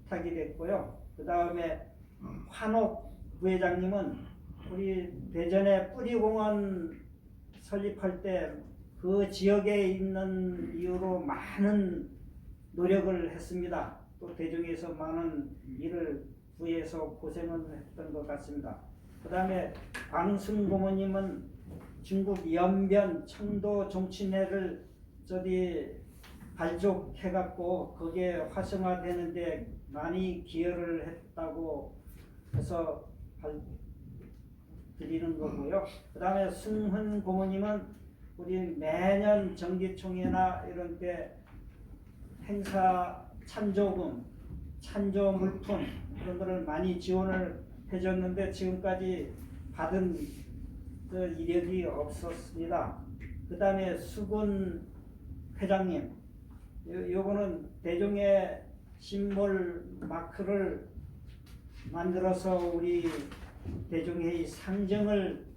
타게 됐고요. 그 다음에 환옥 부회장님은 우리 대전에 뿌리공원 설립할 때 그 지역에 있는 이유로 많은 노력을 했습니다. 또 대중에서 많은 일을 구해서 고생을 했던 것 같습니다. 그 다음에 광승 고모님은 중국 연변 청도 종친회를 발족해갖고 거기에 활성화되는데 많이 기여를 했다고 해서 드리는 거고요. 그 다음에 승훈 고모님은 우리 매년 정기총회나 이런 때 행사 찬조금, 찬조 물품 이런 거를 많이 지원을 해줬는데 지금까지 받은 그 이력이 없었습니다. 그 다음에 수군 회장님, 요거는 대종의 심볼 마크를 만들어서 우리 대종회의 상정을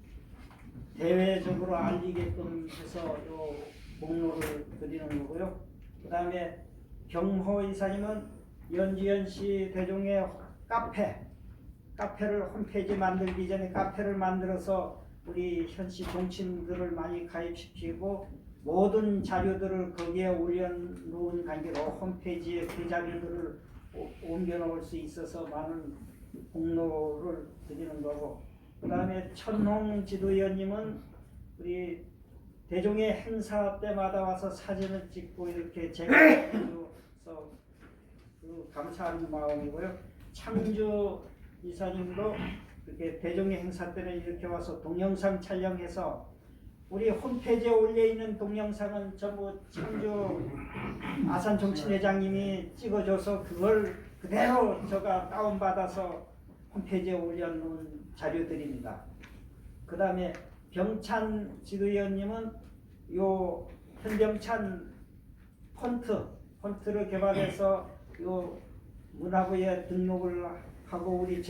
대외적으로 알리게끔 해서 요 공로를 드리는 거고요. 그 다음에 경호 이사님은 연주연시 대종의 카페를 홈페이지 만들기 전에 카페를 만들어서 우리 현시 종친들을 많이 가입시키고 모든 자료들을 거기에 올려놓은 관계로 홈페이지에 그 자료들을 옮겨놓을 수 있어서 많은 공로를 드리는 거고, 그 다음에 천홍 지도위원님은 우리 대종의 행사 때마다 와서 사진을 찍고 이렇게 제가 해줘서 그 감사하는 마음이고요. 창주 이사님도 이렇게 대종의 행사 때는 이렇게 와서 동영상 촬영해서 우리 홈페이지에 올려있는 동영상은 전부 창주 아산종친회장님이 찍어줘서 그걸 그대로 제가 다운받아서 홈페이지에 올려놓은 자료들입니다. 그 다음에 병찬 지도위원님은 요 현병찬 폰트를 개발해서 요 문화부에 등록을 하고 우리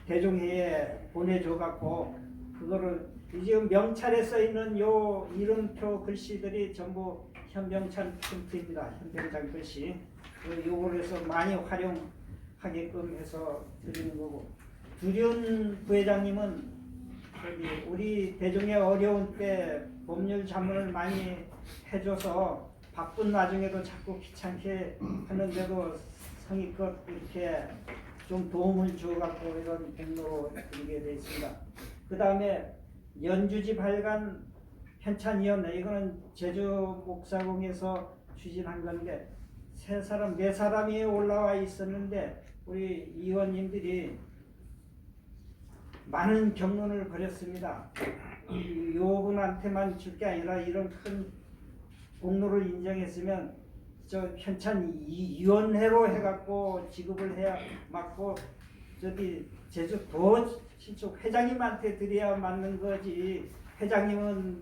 대종회에 보내줘갖고 그거를 지금 명찰에 써 있는 요 이름표 글씨들이 전부 현병찬 폰트입니다. 현병찬 글씨. 요걸 해서 많이 활용하게끔 해서 드리는 거고, 두륜 부회장님은 우리 대종의 어려운 때 법률 자문을 많이 해줘서 바쁜 와중에도 자꾸 귀찮게 하는데도 성의껏 이렇게 좀 도움을 주어갖고 이런 공로로 드리게 되어 있습니다. 그 다음에 연주지 발간 현찬위원회, 이거는 제주 목사공에서 추진한 건데 네 사람이 올라와 있었는데 우리 위원님들이 많은 경론을 벌였습니다. 요분한테만 줄 게 아니라 이런 큰 공로를 인정했으면 저 현찬 위원회로 해갖고 지급을 해야 맞고 제주도 신축 회장님한테 드려야 맞는 거지. 회장님은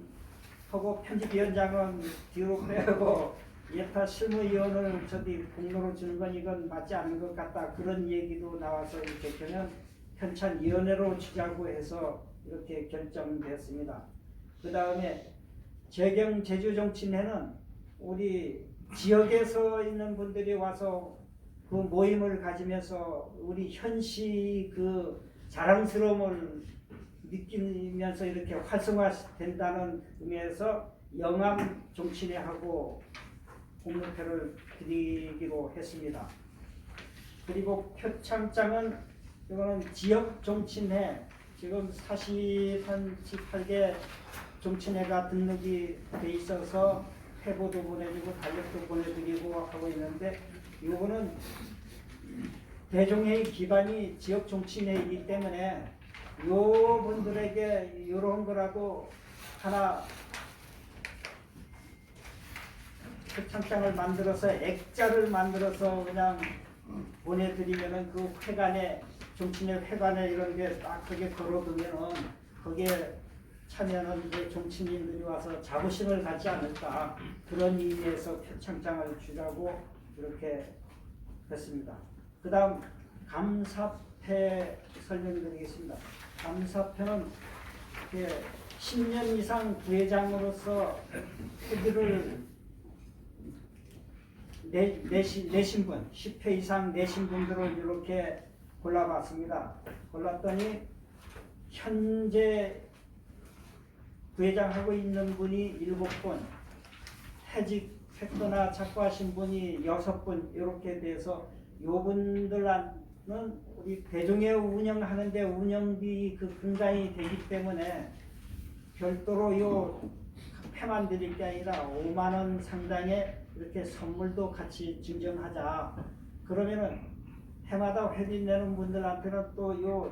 하고 편집위원장은 뒤로 빼고 예타 실무위원을 공로로 주는 건 이건 맞지 않는 것 같다. 그런 얘기도 나와서 이렇게 현찬위원회로 주자고 해서 이렇게 결정됐습니다. 그 다음에 재경 제주정친회는 우리 지역에서 있는 분들이 와서 그 모임을 가지면서 우리 현시 그 자랑스러움을 느끼면서 이렇게 활성화된다는 의미에서 영암 종친회하고 공로표를 드리기로 했습니다. 그리고 표창장은 이거는 지역 종친회, 지금 48개 종친회가 등록이 돼 있어서 회보도 보내주고 달력도 보내드리고 하고 있는데, 이거는 대종회의 기반이 지역 종친회이기 때문에 요 분들에게 이런 거라도 하나 표창장을 만들어서 액자를 만들어서 그냥 보내드리면은 그 회관에 종친회 회관에 이런 게 딱 그게 걸어두면은 거기에 차면은 이제 종친인들이 와서 자부심을 갖지 않을까, 그런 의미에서 표창장을 주라고 이렇게 했습니다. 그 다음 감사패 설명드리겠습니다. 감사패는 10년 이상 부회장으로서 회비를 내신 분, 10회 이상 내신 분들을 이렇게 골라봤습니다. 골랐더니 현재 부회장하고 있는 분이 7분, 퇴직했거나 착고하신 분이 6분 이렇게 돼서 요분들은 우리 대종회 운영하는데 운영비 그 분담이 되기 때문에 별도로 요 패만 드릴 게 아니라 5만 원 상당의 이렇게 선물도 같이 증정하자. 그러면은 해마다 회비 내는 분들한테는 또 요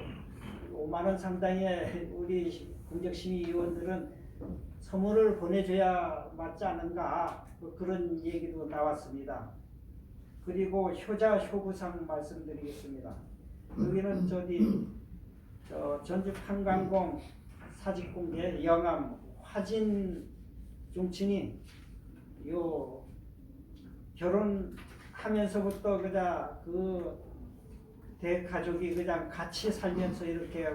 5만 원 상당의 우리 공적심의 위원들은 선물을 보내줘야 맞지 않은가 그런 얘기도 나왔습니다. 그리고 효자 효부상 말씀드리겠습니다. 여기는 전주 판관공 사직공개 영암 화진 종친이 요 결혼하면서부터 그냥 그 대가족이 그냥 같이 살면서 이렇게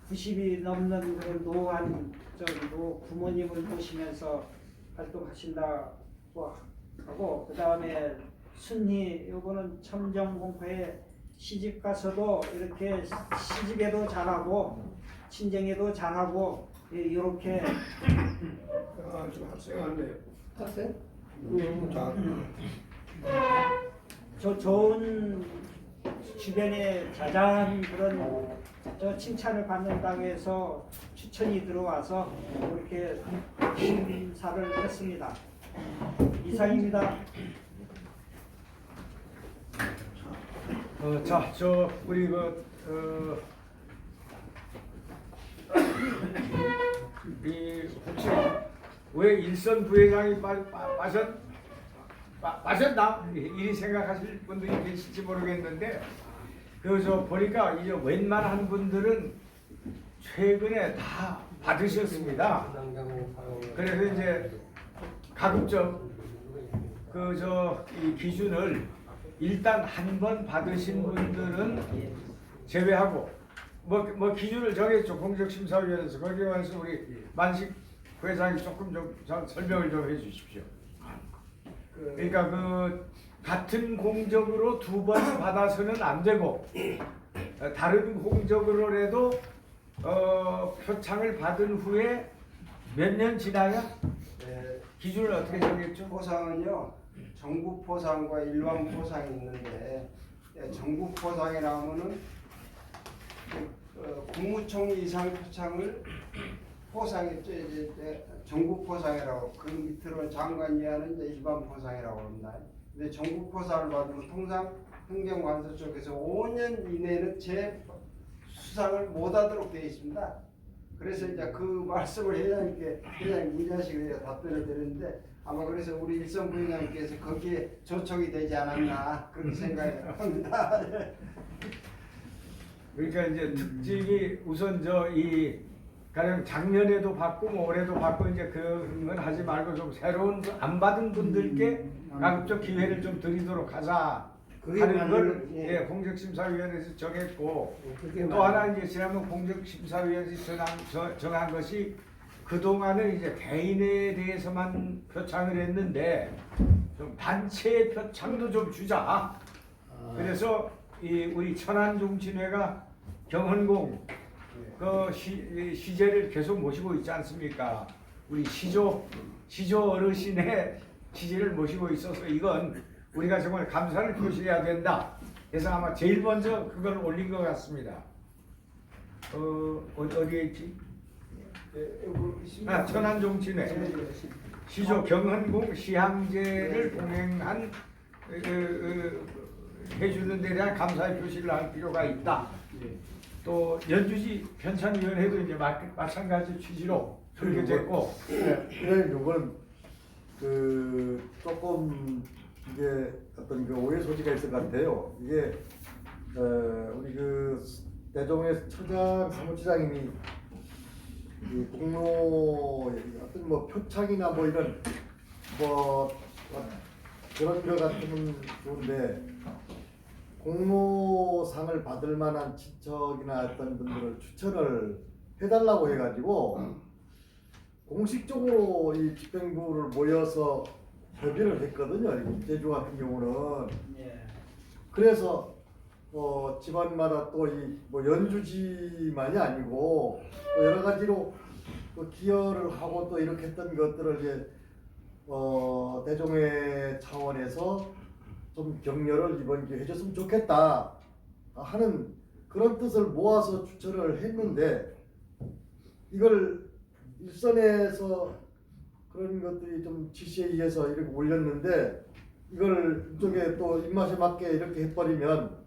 90이 넘는 그런 노한 부모님을 모시면서 활동하신다고 하고, 그 다음에 순희 요거는 첨정공포에 시집 가서도 이렇게 시집에도 잘하고 친정에도 잘하고 이렇게 좀 학생한데 학생? 좋은 주변에 자잘한 그런 칭찬을 받는다고 해서 추천이 들어와서 이렇게 심사를 했습니다. 이상입니다. 우리 혹시 왜 일선 부회장이 빠졌나 이리 생각하실 분들이 계실지 모르겠는데 보니까 이제 웬만한 분들은 최근에 다 받으셨습니다. 그래서 이제 가급적 이 기준을 일단 한 번 받으신 분들은 제외하고 뭐 기준을 정했죠. 공적심사위원회에서. 거기에 관해서 우리 만식 부회장이 조금 좀 설명을 좀 해주십시오. 그러니까 같은 공적으로 2번 받아서는 안 되고 다른 공적으로라도 표창을 받은 후에 몇 년 지나야 기준을 어떻게 정했죠? 포상은요, 정부 포상과 일반 포상이 있는데 정부 포상에 나오면은 국무총리 이상 표창을 포상했죠. 이제 정부 포상이라고, 그 밑으로는 장관 이하는 이제 일반 포상이라고 합니다. 근데 정부 포상을 받으면 통상 행정관서 쪽에서 5년 이내는 제 수상을 못하도록 되어 있습니다. 그래서 이제 그 말씀을 회장님께 문의하시고 답변을 드렸는데, 아마 그래서 우리 일선 부회장님께서 거기에 조촉이 되지 않았나 그렇게 생각을 합니다. 그러니까 이제 특징이 우선 가령 작년에도 받고 올해도 받고 이제 그런 건 하지 말고 좀 새로운 안 받은 분들께 가급적 기회를 좀 드리도록 하자 하는 걸 공적심사위원회에서 정했고, 또 하나 이제 지난번 공적심사위원회에서 정한 것이 그동안은 이제 개인에 대해서만 표창을 했는데 좀 단체 표창도 좀 주자. 그래서 우리 천안종친회가 경헌공 시제를 계속 모시고 있지 않습니까? 우리 시조 어르신의 지지를 모시고 있어서 이건 우리가 정말 감사를 표시해야 된다. 그래서 아마 제일 먼저 그걸 올린 것 같습니다. 어디에 있지? 천안종친회 시조 경헌공 시향제를 봉행한 해주는 데 대한 감사의 표시를 할 필요가 있다. 또 연주시 편찬위원회도 이제 마찬가지 취지로 그렇게 됐고, 그래 이건 조금 이게 어떤 오해 소지가 있을 것 같아요. 이게 우리 대종회 처장 사무처장님이 이 공로 어떤 표창이나 이런 그런 거 같으면 좋은데 공로상을 받을 만한 친척이나 어떤 분들을 추천을 해달라고 해가지고 공식적으로 이 집행부를 모여서 협의를 했거든요. 제주 같은 경우는. 예. 그래서 집안마다 또 이 뭐 연주지만이 아니고 또 여러 가지로 또 기여를 하고 또 이렇게 했던 것들을 이제 대종회 차원에서 좀 격려를 이번 기회에 해줬으면 좋겠다 하는 그런 뜻을 모아서 추천을 했는데 이걸 일선에서 그런 것들이 좀 지시에 의해서 이렇게 올렸는데 이걸 이쪽에 또 입맛에 맞게 이렇게 해버리면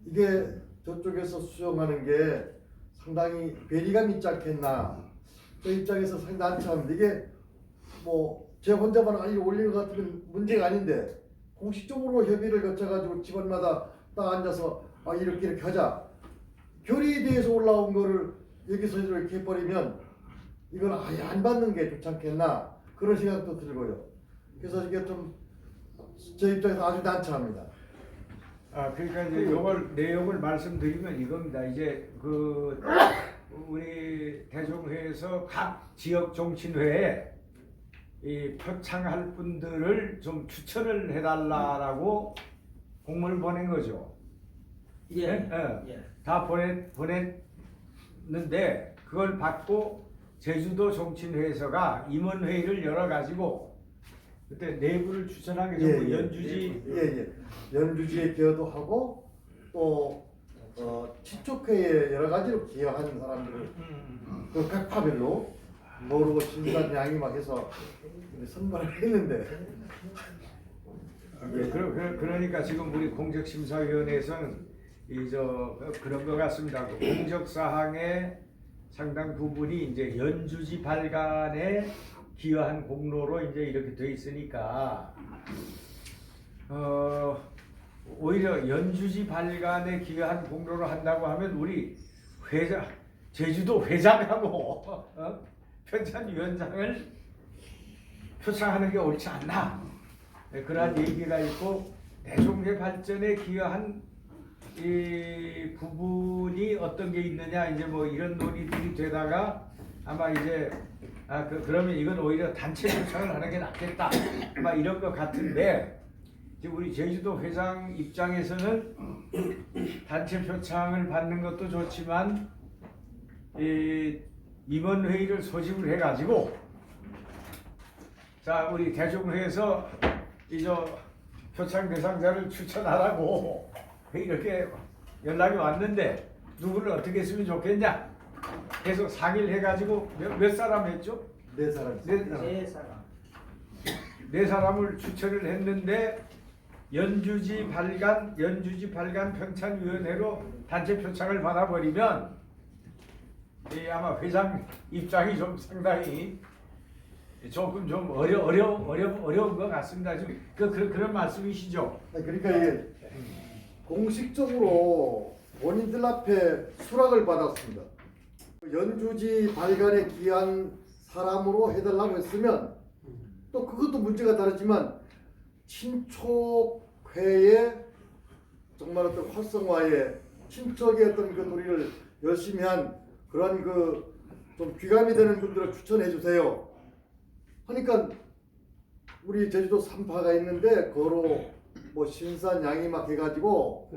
이게 저쪽에서 수용하는 게 상당히 괴리감 있지 않겠나. 저 입장에서 상당히 안타깝는데 이게 뭐 제 혼자만 이거 올리는 것 같으면 문제가 아닌데 공식적으로 협의를 거쳐가지고 집안마다 딱 앉아서 이렇게 하자. 결의대에서 올라온 거를 여기서 이렇게 해버리면 이건 아예 안 받는 게 좋지 않겠나 그런 생각도 들고요. 그래서 이게 좀 제 입장에서 아주 난처합니다. 그러니까 이제 요걸 내용을 말씀드리면 이겁니다. 이제 그 우리 대종회에서 각 지역 종친회에 이 표창할 분들을 좀 추천을 해달라라고 공문을 보낸 거죠. 예. 예. 다 보냈는데 그걸 받고 제주도 종친회에서가 임원회의를 열어가지고 그때 내부를 추천한 게 전부 연주지. 연주지에 기여도 하고 또 친족회에 여러 가지로 기여하는 사람들을 그 각 파별로 모르고 진단 양이 막 해서 선발을 했는데 그러니까 지금 우리 공적심사위원회에서는 그런 것 같습니다. 그 공적사항의 상당 부분이 이제 연주지 발간에 기여한 공로로 이제 이렇게 돼 있으니까 오히려 연주지 발간에 기여한 공로로 한다고 하면 우리 회장 제주도 회장하고 편찬위원장을 표창하는 게 옳지 않나 그러한 얘기가 있고 대종회 발전에 기여한 이 부분이 어떤 게 있느냐 이제 뭐 이런 논의들이 되다가 아마 이제 그러면 이건 오히려 단체 표창을 하는 게 낫겠다 아마 이런 것 같은데 지금 우리 제주도 회장 입장에서는 단체 표창을 받는 것도 좋지만 이 임원회의를 소집을 해가지고 자 우리 대종회에서 표창 대상자를 추천하라고 이렇게 연락이 왔는데 누구를 어떻게 했으면 좋겠냐 계속 상의를 해가지고 몇 사람 했죠? 네 사람. 네 사람을 추천을 했는데 연주지 발간 편찬위원회로 단체 표창을 받아버리면 아마 회장 입장이 좀 상당히 조금 좀 어려운 것 같습니다. 지금 그런 말씀이시죠? 그러니까 이게 공식적으로 본인들 앞에 수락을 받았습니다. 연주지 발간에 기여한 사람으로 해달라고 했으면 또 그것도 문제가 다르지만 친족회의 정말 어떤 활성화에 친척의 어떤 그 도리를 열심히 한 그런 좀 귀감이 되는 분들을 추천해 주세요. 하니까 우리 제주도 3파가 있는데 거로 뭐 신산 양이막 해가지고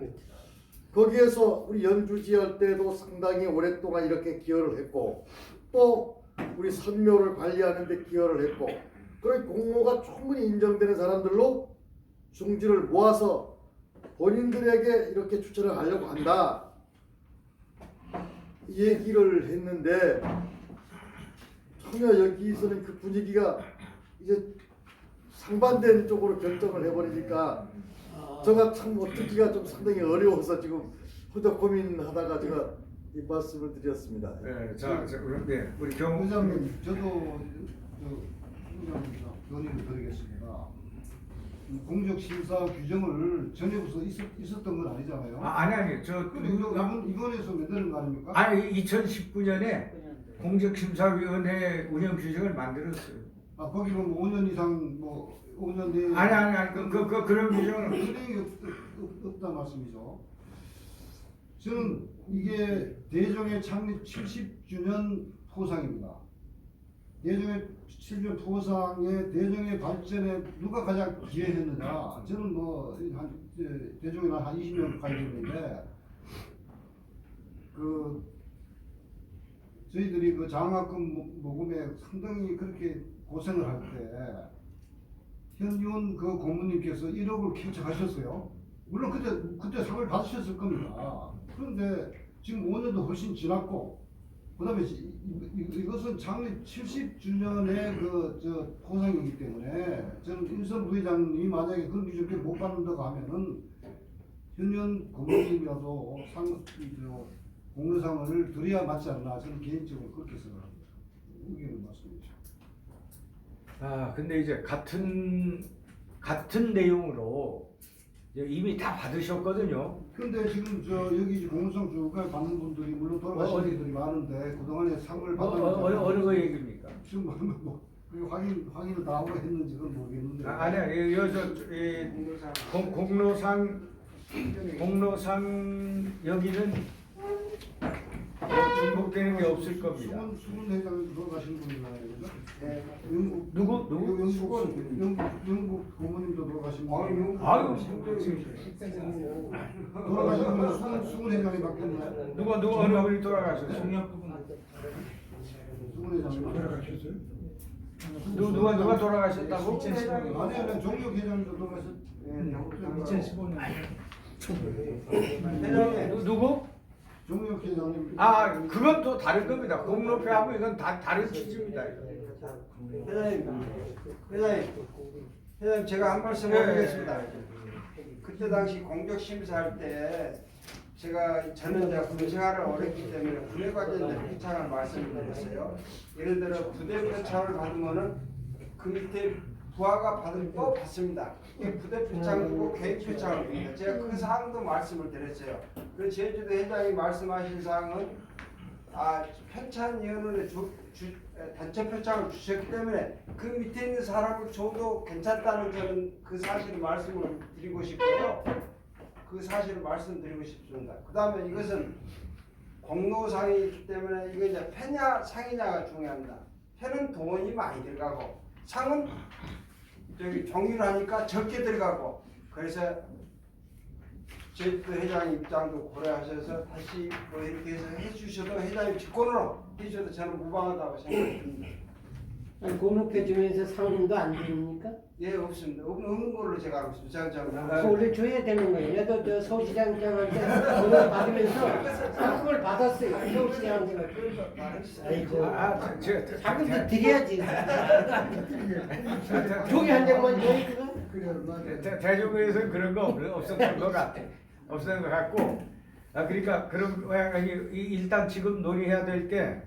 거기에서 우리 연주지 할 때도 상당히 오랫동안 이렇게 기여를 했고 또 우리 선묘를 관리하는 데 기여를 했고 그런 공로가 충분히 인정되는 사람들로 중지를 모아서 본인들에게 이렇게 추천을 하려고 한다 이 얘기를 했는데 전혀 여기서는 그 분위기가 이제 상반된 쪽으로 결정을 해버리니까 제가 참 어떻기가 좀 상당히 어려워서 지금 혼자 고민하다가 제가 이 말씀을 드렸습니다. 네, 그런데 우리 경 회장님, 저도 논의를 드리겠습니다. 공적심사 규정을 전에부터 있었던 건 아니잖아요. 아니 이번에서 만드는 거 아닙니까? 아니 2019년에 공적심사위원회 운영 규정을 만들었어요. 거기는 5년 이상 뭐 5년 내에 아니 그런 규정은 실행이 없다는 말씀이죠. 저는 이게 대종의 창립 70주년 포상입니다. 대종의 70주년 포상에 대종의 발전에 누가 가장 기여했느냐? 저는 뭐 대종이나 한 20년 가까이 됐는데 저희들이 그 장학금 모금에 상당히 그렇게 고생을 할 때 현의원 그 고모님께서 1억을 캡처하셨어요. 물론 그때 상을 받으셨을 겁니다. 그런데 지금 5년도 훨씬 지났고, 그다음에 이것은 창립 70주년의 포상이기 때문에 저는 임선 부회장님이 만약에 그런 기준에 못 받는다고 하면은 현현 고모님이라도 공로상을 드려야 맞지 않나, 저는 개인적으로 그렇게 생각합니다. 의견을 말씀드리죠. 근데 이제 같은 내용으로 이제 이미 다 받으셨거든요. 근데 지금 여기 공로상 주가 받는 분들이 물론 돌아가신 분들이 많은데 그동안에 상을 받았는지 어느 거 얘기입니까? 지금 뭐 확인을 다 하고 했는지 그건 모르겠는데. 아니야, 공로상 여기는 중복되는 게 없을 겁니다. 수군 회장 돌아가신 분이나요? 네. 누구? 영국 고모님도 돌아가신 분. 아유, 돌아가신 분은 수군 회장이 바뀌었나요? 누가 어느 분이 돌아가셨어요? 수군 회장이 돌아가셨어요? 누가 돌아가셨다고? 아니 종혁 회장도 돌아가셨. 2015년. 누구? 종혁 회장님. 그건 또 다른 겁니다. 공로패하고 이건 다 다른 취지입니다. 회장님 제가 한 말씀 드리겠습니다. 그때 당시 공적 심사할 때 저는 이제 군 생활을 오래 했기 때문에 군에 관련된 표창을 말씀드렸어요. 예를 들어 부대 표창을 받으면은 그 밑에 부하가 받으면 또 받습니다. 이게 부대 표창 주고 개인 표창을 줍니다. 제가 그 사항도 말씀을 드렸어요. 그 제주도 회장이 말씀하신 사항은 편찬위원회 단체 표창을 주셨기 때문에 그 밑에 있는 사람을 줘도 괜찮다는 저는 그 사실을 말씀을 드리고 싶고요. 그 사실을 말씀드리고 싶습니다. 그 다음에 이것은 공로상이기 때문에 이거 이제 패냐 상이냐가 중요합니다. 패는 돈이 많이 들어가고 상은 종이라니까 적게 들어가고, 그래서 제주도 회장 입장도 고려하셔서 다시 뭐 이렇게 해서 해주셔도 회장님 직권으로 해주셔도 저는 무방하다고 생각합니다. 공로패 주면서 상금도 안 드립니까? 예, 없습니다. 없는 걸로 제가 알고 있습니다. 원래 줘야 되는 거예요. 나도 저 서울시장한테 돈을 받으면서 상금을 받았어요. 서울시장한테. 상금도 드려야지. 종이 한 장만 줘야 그거? 대종에서 그런 거 없었던 것 같아. 없었던 것 같고. 그러니까 그런 일단 지금 논의해야 될 게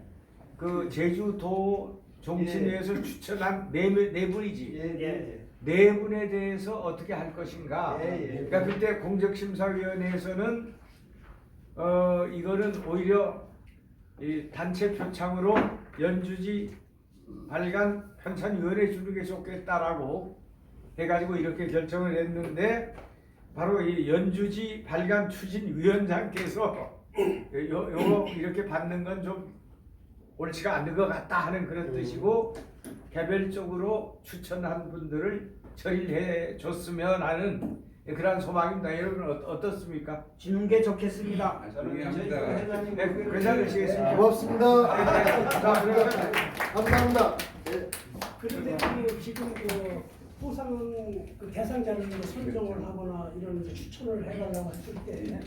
그 제주도 종친회에서 추천한 네 분이지. 네 분에 대해서 어떻게 할 것인가. 그러니까 그때 공적심사위원회에서는 이거는 오히려 이 단체 표창으로 연주지 발간 편찬위원회 주는 게 좋겠다라고 해가지고 이렇게 결정을 했는데, 바로 이 연주지 발간 추진위원장께서 요거 이렇게 받는 건 좀 옳지가 않는 것 같다 하는 그런 뜻이고, 개별적으로 추천한 분들을 처리해 줬으면 하는 그런 소망입니다. 여러분 어떻습니까? 주는 게 좋겠습니다. 괜찮으시겠습니까? 고맙습니다. 감사합니다. 그런데 지금 포상은 그 대상자를 선정을 하거나 이런 추천을 해달라고 했을 때,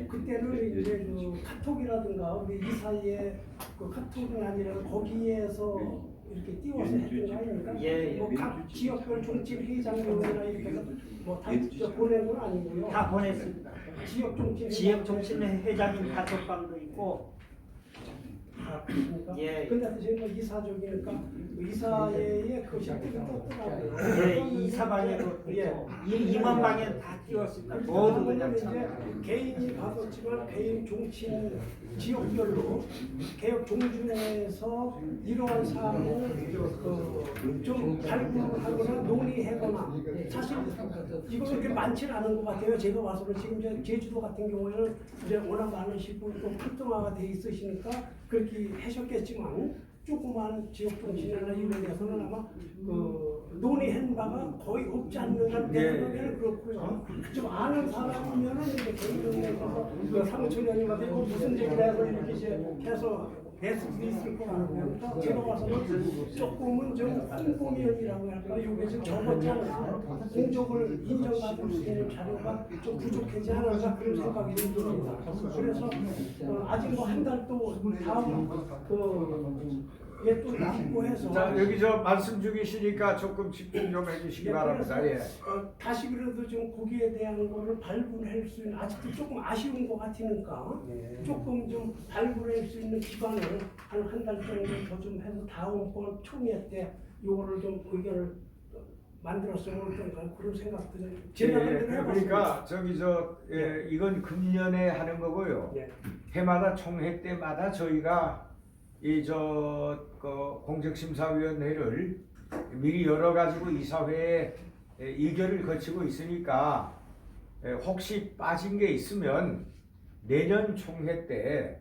그때는 이제 그 카톡이라든가 우리 이 사이에 그 카톡은 아니라 거기에서 이렇게 띄워서 했던 거 아닙니까? 뭐각 지역별 정치 회장님이나 이렇게 뭐다 보낸 건 아니고요. 다 보냈습니다. 지역 정치 지역 정치회 회장님 단톡방도 있고 갖고 있습니까? 예. 근데 하여튼 저희가 이사족이니까 이사회에 그 식구들이 떴더라고요. 예, 이사방에도 임원방에 다 띄웠습니다. 모두 그냥 이제 참. 개인이 받았지만 개인 종친 지역별로 개혁 종준에서 이러한 사항을 좀 발굴하거나 논의하거나 사실 이거 그렇게 많지는 않은 것 같아요. 제가 봐서는 지금 이제 제주도 같은 경우에는 이제 워낙 많으시고 또 활동화가 돼 있으시니까 그렇게 하셨겠지만 조그만 지역 정치나 이런 데서는 아마 논의한 바가 거의 없지 않는가 때문에 그렇고요. 좀 아는 사람이면은 이제 개인적으로 사무총장님 같은 거 무슨 얘기를 해서 이렇게 이제 해서 될 수도 있을 것 같고요. 그러니까 제가 봐서는 조금은 좀 홍보면이라고 할까 이게 좀 적었잖아요. 공적을 인정받을 수 있는 자료가 좀 부족하지 않을까 그런 생각이 듭니다. 그래서 아직 뭐 한 달 또 다음 또 남고 해서 자, 여기 저 말씀 중이시니까 조금 집중 좀 해주시기 바랍니다. 예. 다시 그래도 좀 거기에 대한 거를 발굴할 수 있는 아직도 조금 아쉬운 것 같으니까 조금 좀 발굴할 수 있는 기반을 한 달 정도 더 좀 해서 다음번 총회 때 이거를 좀 의견을 만들었으면 어떨까 그런 생각도 좀 그러니까 저기 이건 금년에 하는 거고요. 예. 해마다 총회 때마다 저희가 공적심사위원회를 미리 열어가지고 이사회에 의결을 거치고 있으니까 혹시 빠진 게 있으면 내년 총회는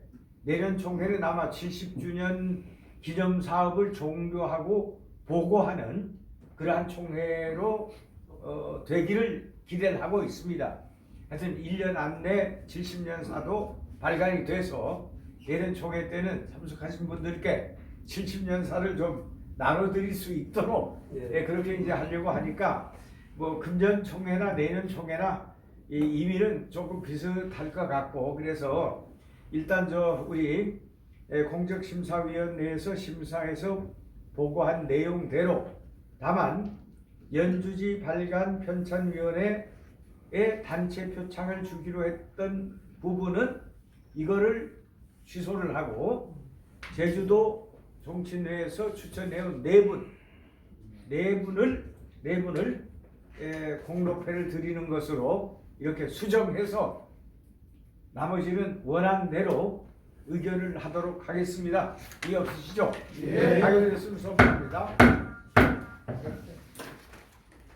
아마 70주년 기념 사업을 종료하고 보고하는 그러한 총회로 되기를 기대를 하고 있습니다. 하여튼 1년 안에 70년사도 발간이 돼서 내년 총회 때는 참석하신 분들께 70년사를 좀 나눠드릴 수 있도록 그렇게 이제 하려고 하니까 뭐 금년 총회나 내년 총회나 이 의미는 조금 비슷할 것 같고 그래서 일단 우리 공적심사위원회에서 심사해서 보고한 내용대로 다만 연주지 발간 편찬위원회에 단체 표창을 주기로 했던 부분은 이거를 취소를 하고 제주도 종친회에서 추천해온 네 분을 공로패를 드리는 것으로 이렇게 수정해서 나머지는 원안대로 의결을 하도록 하겠습니다. 이해 없으시죠? 예. 가결의 순서입니다.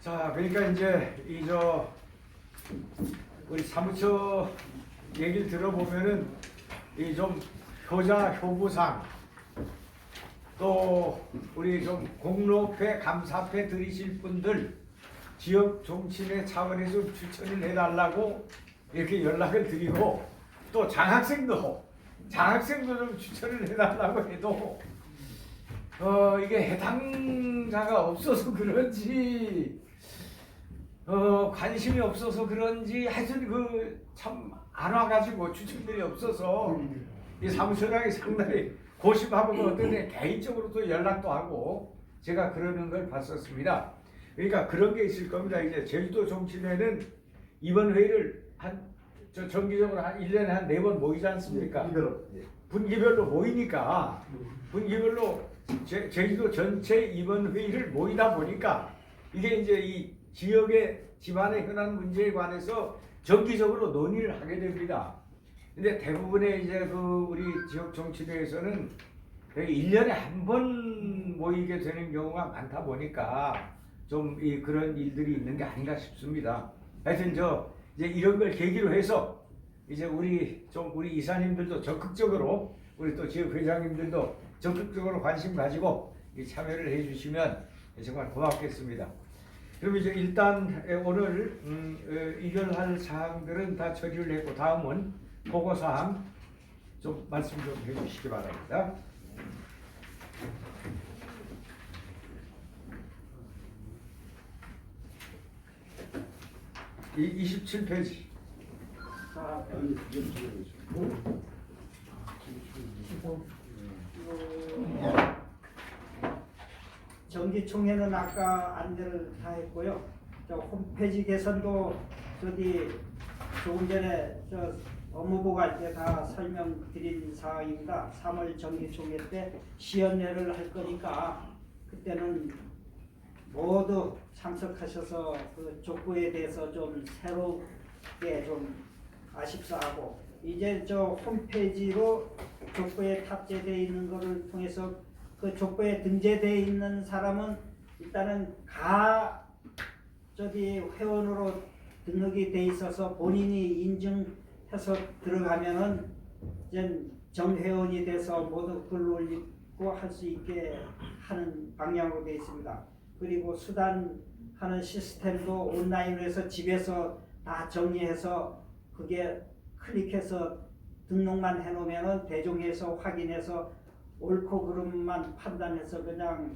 자, 그러니까 이제 우리 사무처 얘기를 들어보면은 좀 효부상 또 우리 좀 공로패 감사패 드리실 분들 지역 종친회 차원에서 추천을 해달라고 이렇게 연락을 드리고 또 장학생도 좀 추천을 해달라고 해도 이게 해당자가 없어서 그런지 관심이 없어서 그런지 하여튼 참 안 와가지고 추천들이 없어서 이 사무처장이 상당히 고심하고 어떤 애 개인적으로 또 연락도 하고 제가 그러는 걸 봤었습니다. 그러니까 그런 게 있을 겁니다. 이제 제주도 종친회는 이번 회의를 정기적으로 한 1년에 한 4번 모이지 않습니까? 분기별로 모이니까 분기별로 제주도 전체 이번 회의를 모이다 보니까 이게 이제 이 지역의 집안의 현안 문제에 관해서 정기적으로 논의를 하게 됩니다. 근데 대부분의 이제 우리 지역 정치회에서는 1년에 한 번 모이게 되는 경우가 많다 보니까 좀 그런 일들이 있는 게 아닌가 싶습니다. 하여튼 이제 이런 걸 계기로 해서 이제 우리 이사님들도 적극적으로 우리 또 지역 회장님들도 적극적으로 관심 가지고 참여를 해주시면 정말 고맙겠습니다. 그럼 이제 일단 오늘 의결할 사항들은 다 처리를 했고 다음은 보고사항 좀 말씀 좀 해주시기 바랍니다. 이 27페이지. 정기총회는 아까 안내를 다 했고요. 저 홈페이지 개선도 조금 전에 업무보고할 때 다 설명드린 사항입니다. 3월 정기총회 때 시연회를 할 거니까 그때는 모두 참석하셔서 그 족구에 대해서 좀 새롭게 좀 아십사하고 이제 저 홈페이지로 족구에 탑재되어 있는 것을 통해서 그 족구에 등재되어 있는 사람은 일단은 저기 회원으로 등록이 돼 있어서 본인이 인증해서 들어가면은 이제 정회원이 돼서 모두 글 올리고 할 수 있게 하는 방향으로 되어 있습니다. 그리고 수단하는 시스템도 온라인으로 해서 집에서 다 정리해서 그게 클릭해서 등록만 해놓으면은 대종에서 확인해서 옳고 그름만 판단해서 그냥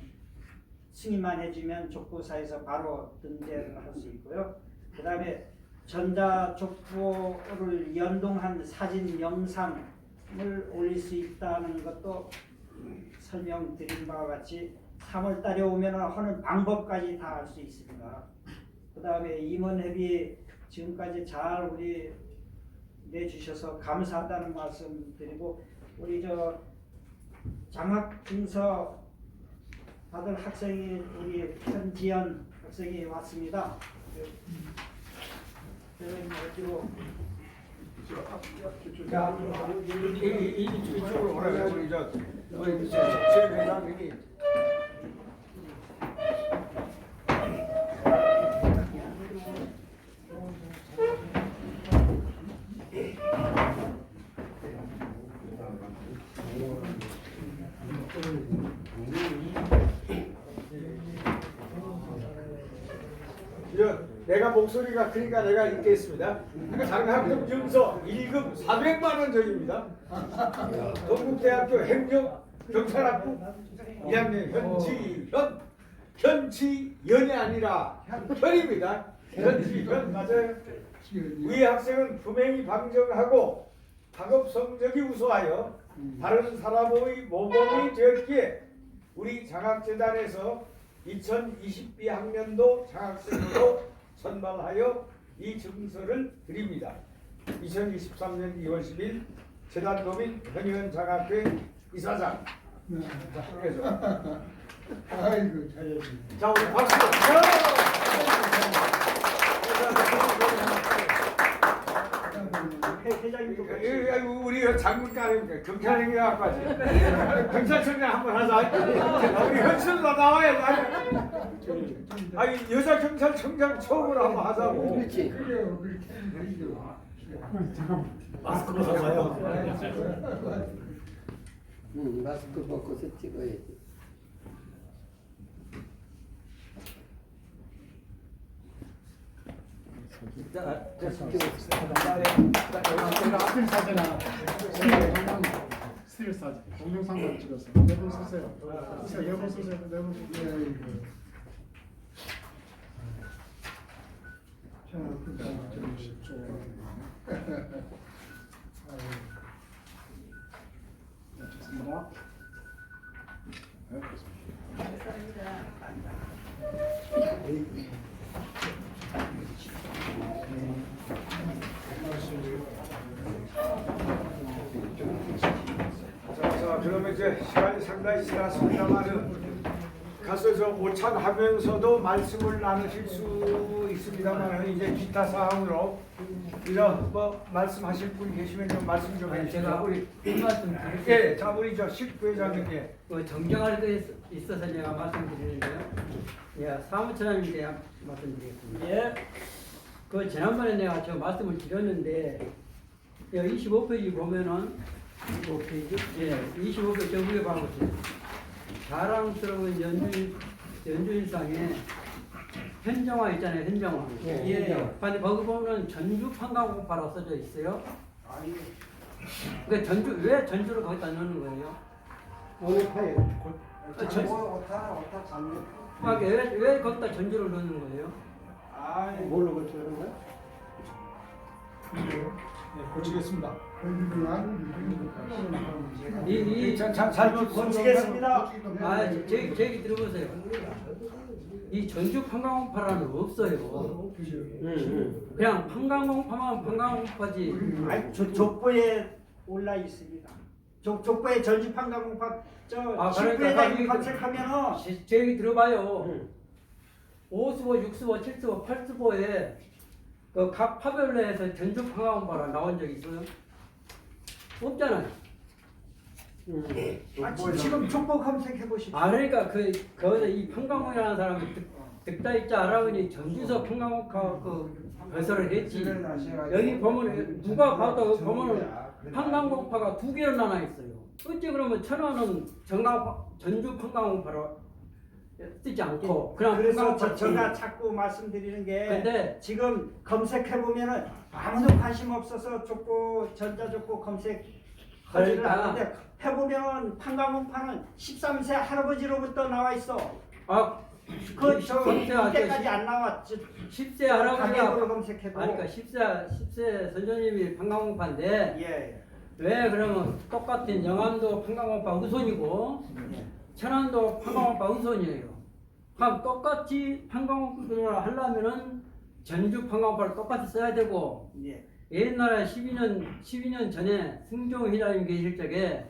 승인만 해주면 족보사에서 바로 등재를 할 수 있고요. 그 다음에 전자족보를 연동한 사진, 영상을 올릴 수 있다는 것도 설명드린 바와 같이 3월 달에 오면 하는 방법까지 다 알 수 있습니다. 그 다음에 임원회비 지금까지 잘 우리 내주셔서 감사하다는 말씀 드리고 우리 저 장학증서 받을 학생이 우리 현지연 학생이 왔습니다. 어디로 이쪽으로 오라요. 우리 제 회장님이 내가 목소리가 크니까 내가 읽겠습니다. 장학금 증서 1급 400만 원 전입니다. 동국대학교 행정 경찰학부 1학년 현치연이 아니라 현입니다. 현치연 맞아요. 위 학생은 분명히 방정하고 학업 성적이 우수하여 다른 사람의 모범이 되었기에 우리 장학재단에서 2020 학년도 장학생으로 선발하여 이 증서를 드립니다. 2023년 2월 10일 재단도민 현의원 장학회 이사장. 아이고 잘했네. 자, 우리 박수. 회장님도 같이 우리 장군까지 경찰행위학까지 경찰청장 한번 하자. 우리 현실로 나와야 돼. 아니 여자 경찰청장 처음으로 한번 하자고. 그렇지. 그래요. 그렇게. 잠깐만. 마스크 벗어봐요. 마스크 벗고서 찍어야지. 스틸 사진. 동영상만 찍었어. 네분 쓰세요. 네분 쓰세요. 네분 쓰세요. 자, 그다음 좀 쉽죠. 좋습니다. 자, 그러면 이제 시간이 상당히 지났습니다만은 가서 저 오찬하면서도 말씀을 나누실 수 있습니다만은 이제 기타 사항으로 이런 뭐 말씀하실 분 계시면 좀 말씀 좀 해주시죠. 제가 우리 말씀 드릴게요. 예, 자 우리 저 식부회장님께 그 정정할 게 있어서 제가 말씀드리는데요. 예, 사무처장님께 말씀드리겠습니다. 예. 그 지난번에 내가 저 말씀을 드렸는데 25페이지 보면은 25페이지? 예, 25페이지 저 위에 봐보세요. 자랑스러운 연주일상에 현정화 있잖아요, 현정화. 예. 근데 거기 보면 전주 판가공파라고 써져 있어요. 그러니까 왜 전주를 거기다 넣는 거예요? 오늘 파일. 오타 장르. 왜 거기다 전주를 넣는 거예요? 뭘로 고치는 거야? 네, 고치겠습니다. 이 잘 고치겠습니다. 제 얘기 들어보세요. 이 전주 판강홍파라는 없어요. 그냥 판강홍파만 판강홍파지. 아니, 족보에 올라 있습니다. 족보에 전주 판강홍파 저 아, 그러니까 19회장님 검색하면은 제 얘기 들어봐요. 5수보, 6수보, 7수보, 8수보에 그 각 파별로에서 전주 판강홍파라 나온 적 있어요? 없잖아요. 지금 족보 검색해 보십시오. 아 그러니까 거기서 이 판강홍이라는 사람이 듣다 있자 알아보니 전주서 판강홍파 그 배설을 했지. 여기 보면 누가 봐도 보면은 판강홍파가 두 개로 나눠 있어요. 어째 그러면 천안은 전주 판강홍파로 쓰지 않고 그냥 그래서 판강홍파 제가 자꾸 말씀드리는 게 근데 지금 검색해 보면은 아무도 관심 없어서 족보 전자족보 검색하지를 그러니까. 않는데 해보면 판강홍파는 13세 할아버지로부터 나와 있어. 그저 이때까지 안 나왔지. 10세 할아버지가 가격으로 검색해도. 그러니까 10세 선조님이 판강홍파인데 예. 왜 그러면 똑같은 영암도 판강홍파 우선이고 천안도 판강홍파 우선이에요. 그럼 똑같이 판강홍파를 하려면은 전주 판강홍파를 똑같이 써야 되고 예. 옛날에 12년 전에 승종 회장님 계실 적에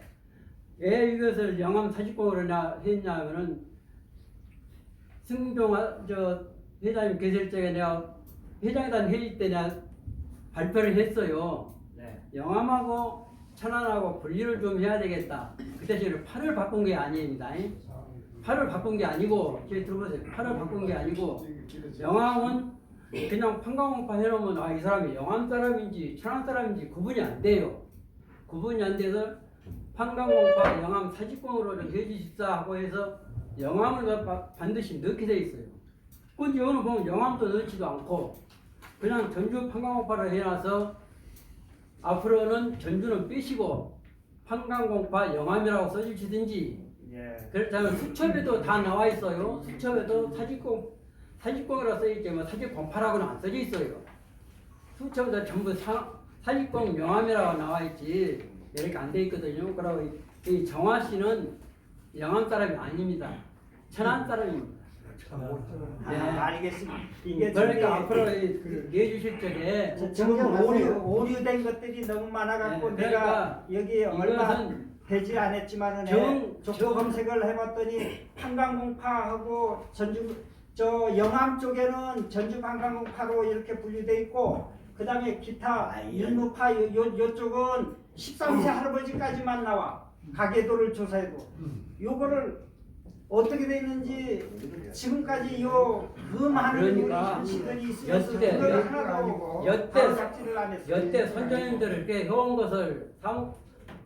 왜 이것을 영암 사직공으로 했냐면은 승종 회장님 계실 적에 내가 회장단 회의 때 내가 발표를 했어요. 영암하고 천안하고 분리를 좀 해야 되겠다. 그 대신에 팔을 바꾼 게 아닙니다. 팔을 바꾼 게 아니고 저희 들어보세요. 팔을 바꾼 게 아니고 영암은 그냥 판강홍파 해놓으면 이 사람이 영암 사람인지 천안 사람인지 구분이 안 돼요. 구분이 안 돼서 판강홍파 영암 사직공으로 좀 해주십사 하고 해서 영암을 반드시 넣게 돼 있어요. 근데 여기는 보면 영암도 넣지도 않고 그냥 전주 판강홍파를 해놔서 앞으로는 전주는 빼시고 판강홍파 영암이라고 써주시든지 그렇다면 수첩에도 다 나와 있어요. 수첩에도 사직공이라고 써있지만 사직공파라고는 안 써져 있어요. 수첩에도 전부 사직공 영암이라고 나와 있지 이렇게 안 돼 있거든요. 그리고 이 정화 씨는 영암 사람이 아닙니다. 천안 사람입니다. 알겠습니다. 이게 그러니까 앞으로 내주실 적에 지금 오류된 것들이 너무 많아갖고 네, 내가 여기 얼마 이것은 되지 않았지만은 족보 검색을 해봤더니 판강홍파하고 전주 영암 쪽에는 전주 판강홍파로 이렇게 분류돼 있고 그 다음에 기타 일무파 요쪽은 13세 할아버지까지만 나와. 가계도를 조사해도 요거를 어떻게 됐는지 지금까지 그 많은 우리 그러니까 현시들이 있으면서 여태 그걸 하나도 바로 잡지를 안 했어요. 여태 선조님들을 이렇게 해온 것을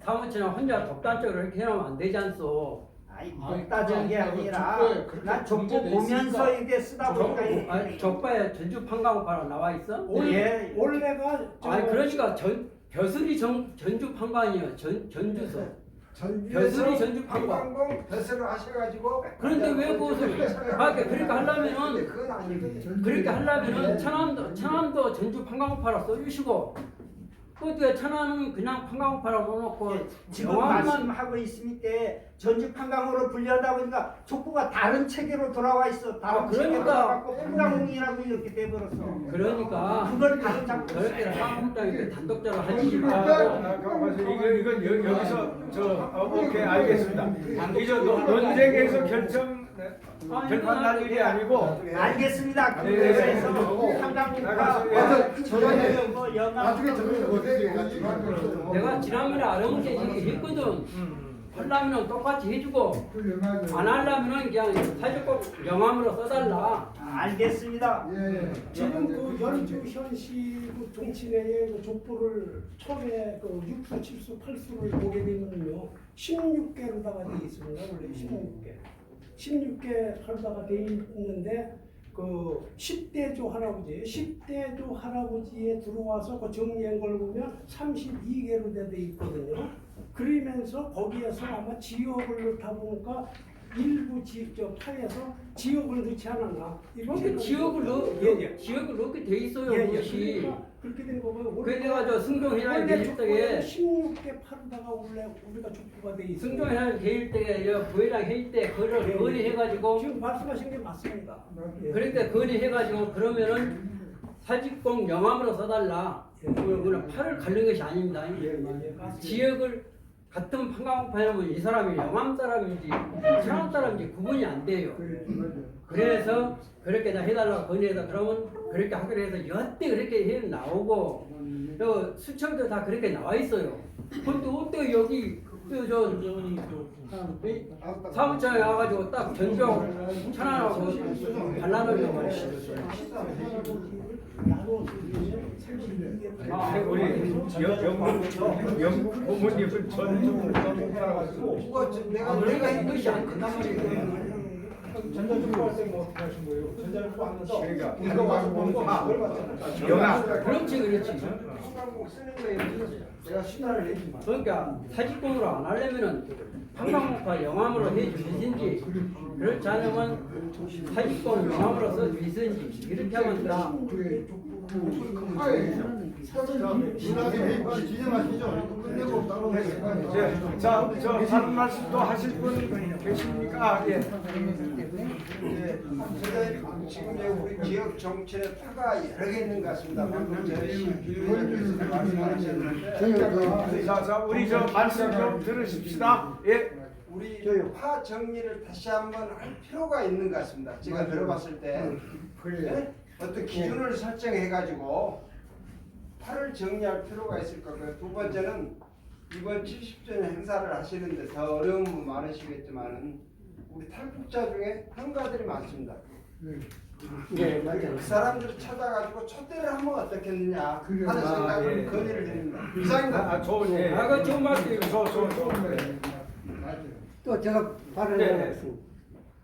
사무처나 혼자 독단적으로 이렇게 해놓으면 안 되지 않소. 독다적인 게 아니라 난 족보 보면서 이게 쓰다 보니까 족보에 전주 판강홍파로 나와 있어? 원래가 그러니까 벼슬이 전주 판강이에요. 전주서. 벼슬이 전주 판강. 판광봉 배설을 하셔가지고. 그런데 왜 그것을 그러니까 하려면은 그건 아니거든요. 그렇게 하려면은 천안도 전주 판강홍파로 써주시고 그 천안은 그냥 판강홍파로 넣어놓고 지금 영암만 말씀하고 있으니까 전주 판강으로 분류하다 보니까 족보가 다른 체계로 돌아와 있어. 다른 체계로 돌아왔고 판강홍이라고 이렇게 돼버렸어. 그러니까 그걸 다른 잡고 그렇게 한국당이 단독자로 하지 말고 이건 여기서 오케이 알겠습니다. 이제 논쟁에서 결판 날 일이 아니고 알겠습니다. 네, 그래서 네. 판강홍파 나중에 저거 내가 지난번에 알아본 게 했거든. 하려면 똑같이 해주고 안 하려면 그냥 사실꼭 영암으로 써달라. 알겠습니다. 지금 그 연주 현시 그 정치내의 그 족보를 처음에 그 6수, 7수, 8수를 보게 되면요 16개로다가 돼 있습니다. 원래 16개. 16개 하다가 돼 있는데 그 10대조 할아버지에 들어와서 그 정리한 걸 보면 32개로 돼 있거든요. 그러면서 거기에서 아마 지역을 넣다 보니까 일부 파에서 지역을 넣지 않았나? 그렇게 지역을 넣게 돼 있어요. 그것이. 그러니까 그렇게 된 거고요. 그래가지고 승종회장이 원래 계실 때에 16개 파르다가 원래 우리가 족보가 돼 있어요. 승종회장 계실 때에 부회장 회의 때 그걸 건의해가지고 지금 말씀하신 게 맞습니다. 예. 그러니까 건의해가지고 그러면은 사직공 영암으로 써달라. 그거는 팔을 가른 것이 아닙니다. 지역을 같은 판광파라면 이 사람이 영암 사람인지 천안 사람인지 구분이 안 돼요. 그래서 그렇게 다 해달라고 건의해서 그러면 그렇게 하기로 해서 여태 그렇게 해 나오고 또 수청도 다 그렇게 나와 있어요. 근데 어떻게 여기 저 사무처에 와가지고 딱 전경 천안하고 발라놓으려고 우리 영국 부모님은 전통 따라가지고 내가 한 것이 안 된단 말이에요. 전자주포 할 때 뭐 어떻게 하신 거예요? 전자주포 하면서 그러니까 이거 가지고 영화 그렇지 그렇지. 한국 쓰는 거예요. 내가 수단을 내지만. 그러니까 사직공으로 안 하려면은 판광목과 영암으로 해주시든지 그렇지 않으면 사직공 영암으로 써주시든지 이렇게 하면 다 진행하시죠. 끝내고 따로 저 다른 말씀 또 하실 분 계십니까? 예. 지금 이제 우리 지역 정치의 파가 여러 개 있는 것 같습니다. 방금 전에 비유님께서 말씀하셨는데 자 우리 저 말씀 좀 들으십시다. 예. 우리 파 정리를 다시 한번 할 필요가 있는 것 같습니다. 제가 들어봤을 때 네? 어떤 기준을 설정해가지고 파를 정리할 필요가 있을 거고요. 두 번째는 이번 70주년 행사를 하시는데 더 어려움은 많으시겠지만은 우리 탈북자 중에 평가들이 많습니다. 네, 맞아요. 그 사람들을 찾아가지고 초대를 하면 어떻겠느냐 하는 생각을 예. 건의를 드립니다. 이상입니다. 좋은 예. 그 좋은 말씀이에요. 좋은 또 제가 발언을 네. 하겠습니다.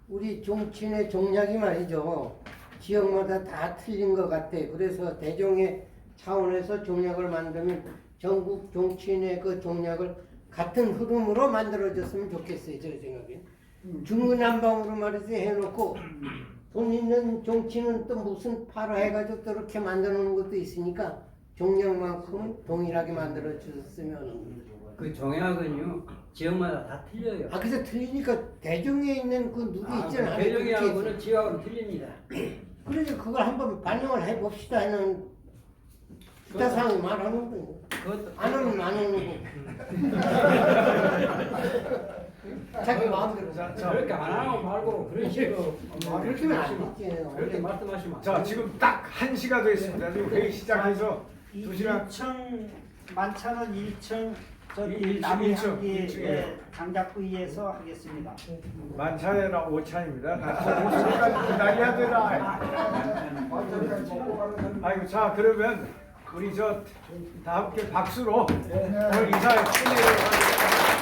우리 종친의 종략이 말이죠. 지역마다 다 틀린 것 같아. 그래서 대종의 차원에서 종략을 만들면 전국 종친의 그 종략을 같은 흐름으로 만들어졌으면 좋겠어요. 제 생각에. 중구난방으로 말해서 해놓고 돈 있는 종친은 또 무슨 파로 해가지고 또 이렇게 만들어 놓은 것도 있으니까 종략만큼은 동일하게 만들어 주셨으면. 그 종약은요 지역마다 다 틀려요. 아 그래서 틀리니까 대종에 있는 그 누구 있잖아요. 대종이하고는 지역하고는 틀립니다. 그래서 그걸 한번 반영을 해봅시다 하는 기타 상황 말하는 거예요. 그것도 안 하면 안 하는 거고. 자기 마음대로. 그렇게 안 하고 말고 그런 식으로 그렇게 하면 안 되지. 그렇게 말씀하시면 안 자 돼요. 지금 딱 1시가 됐습니다. 지금 회의 시작해서 2시간 2층 만찬은 1층 저기 1층, 남이항기 1층. 장작구이에서 하겠습니다. 만찬이나 오찬입니다. 5시까지 기다려야 되나? 아이고 자 그러면 우리 저 다 함께 박수로 오늘 이사회 끝내도록 하겠습니다.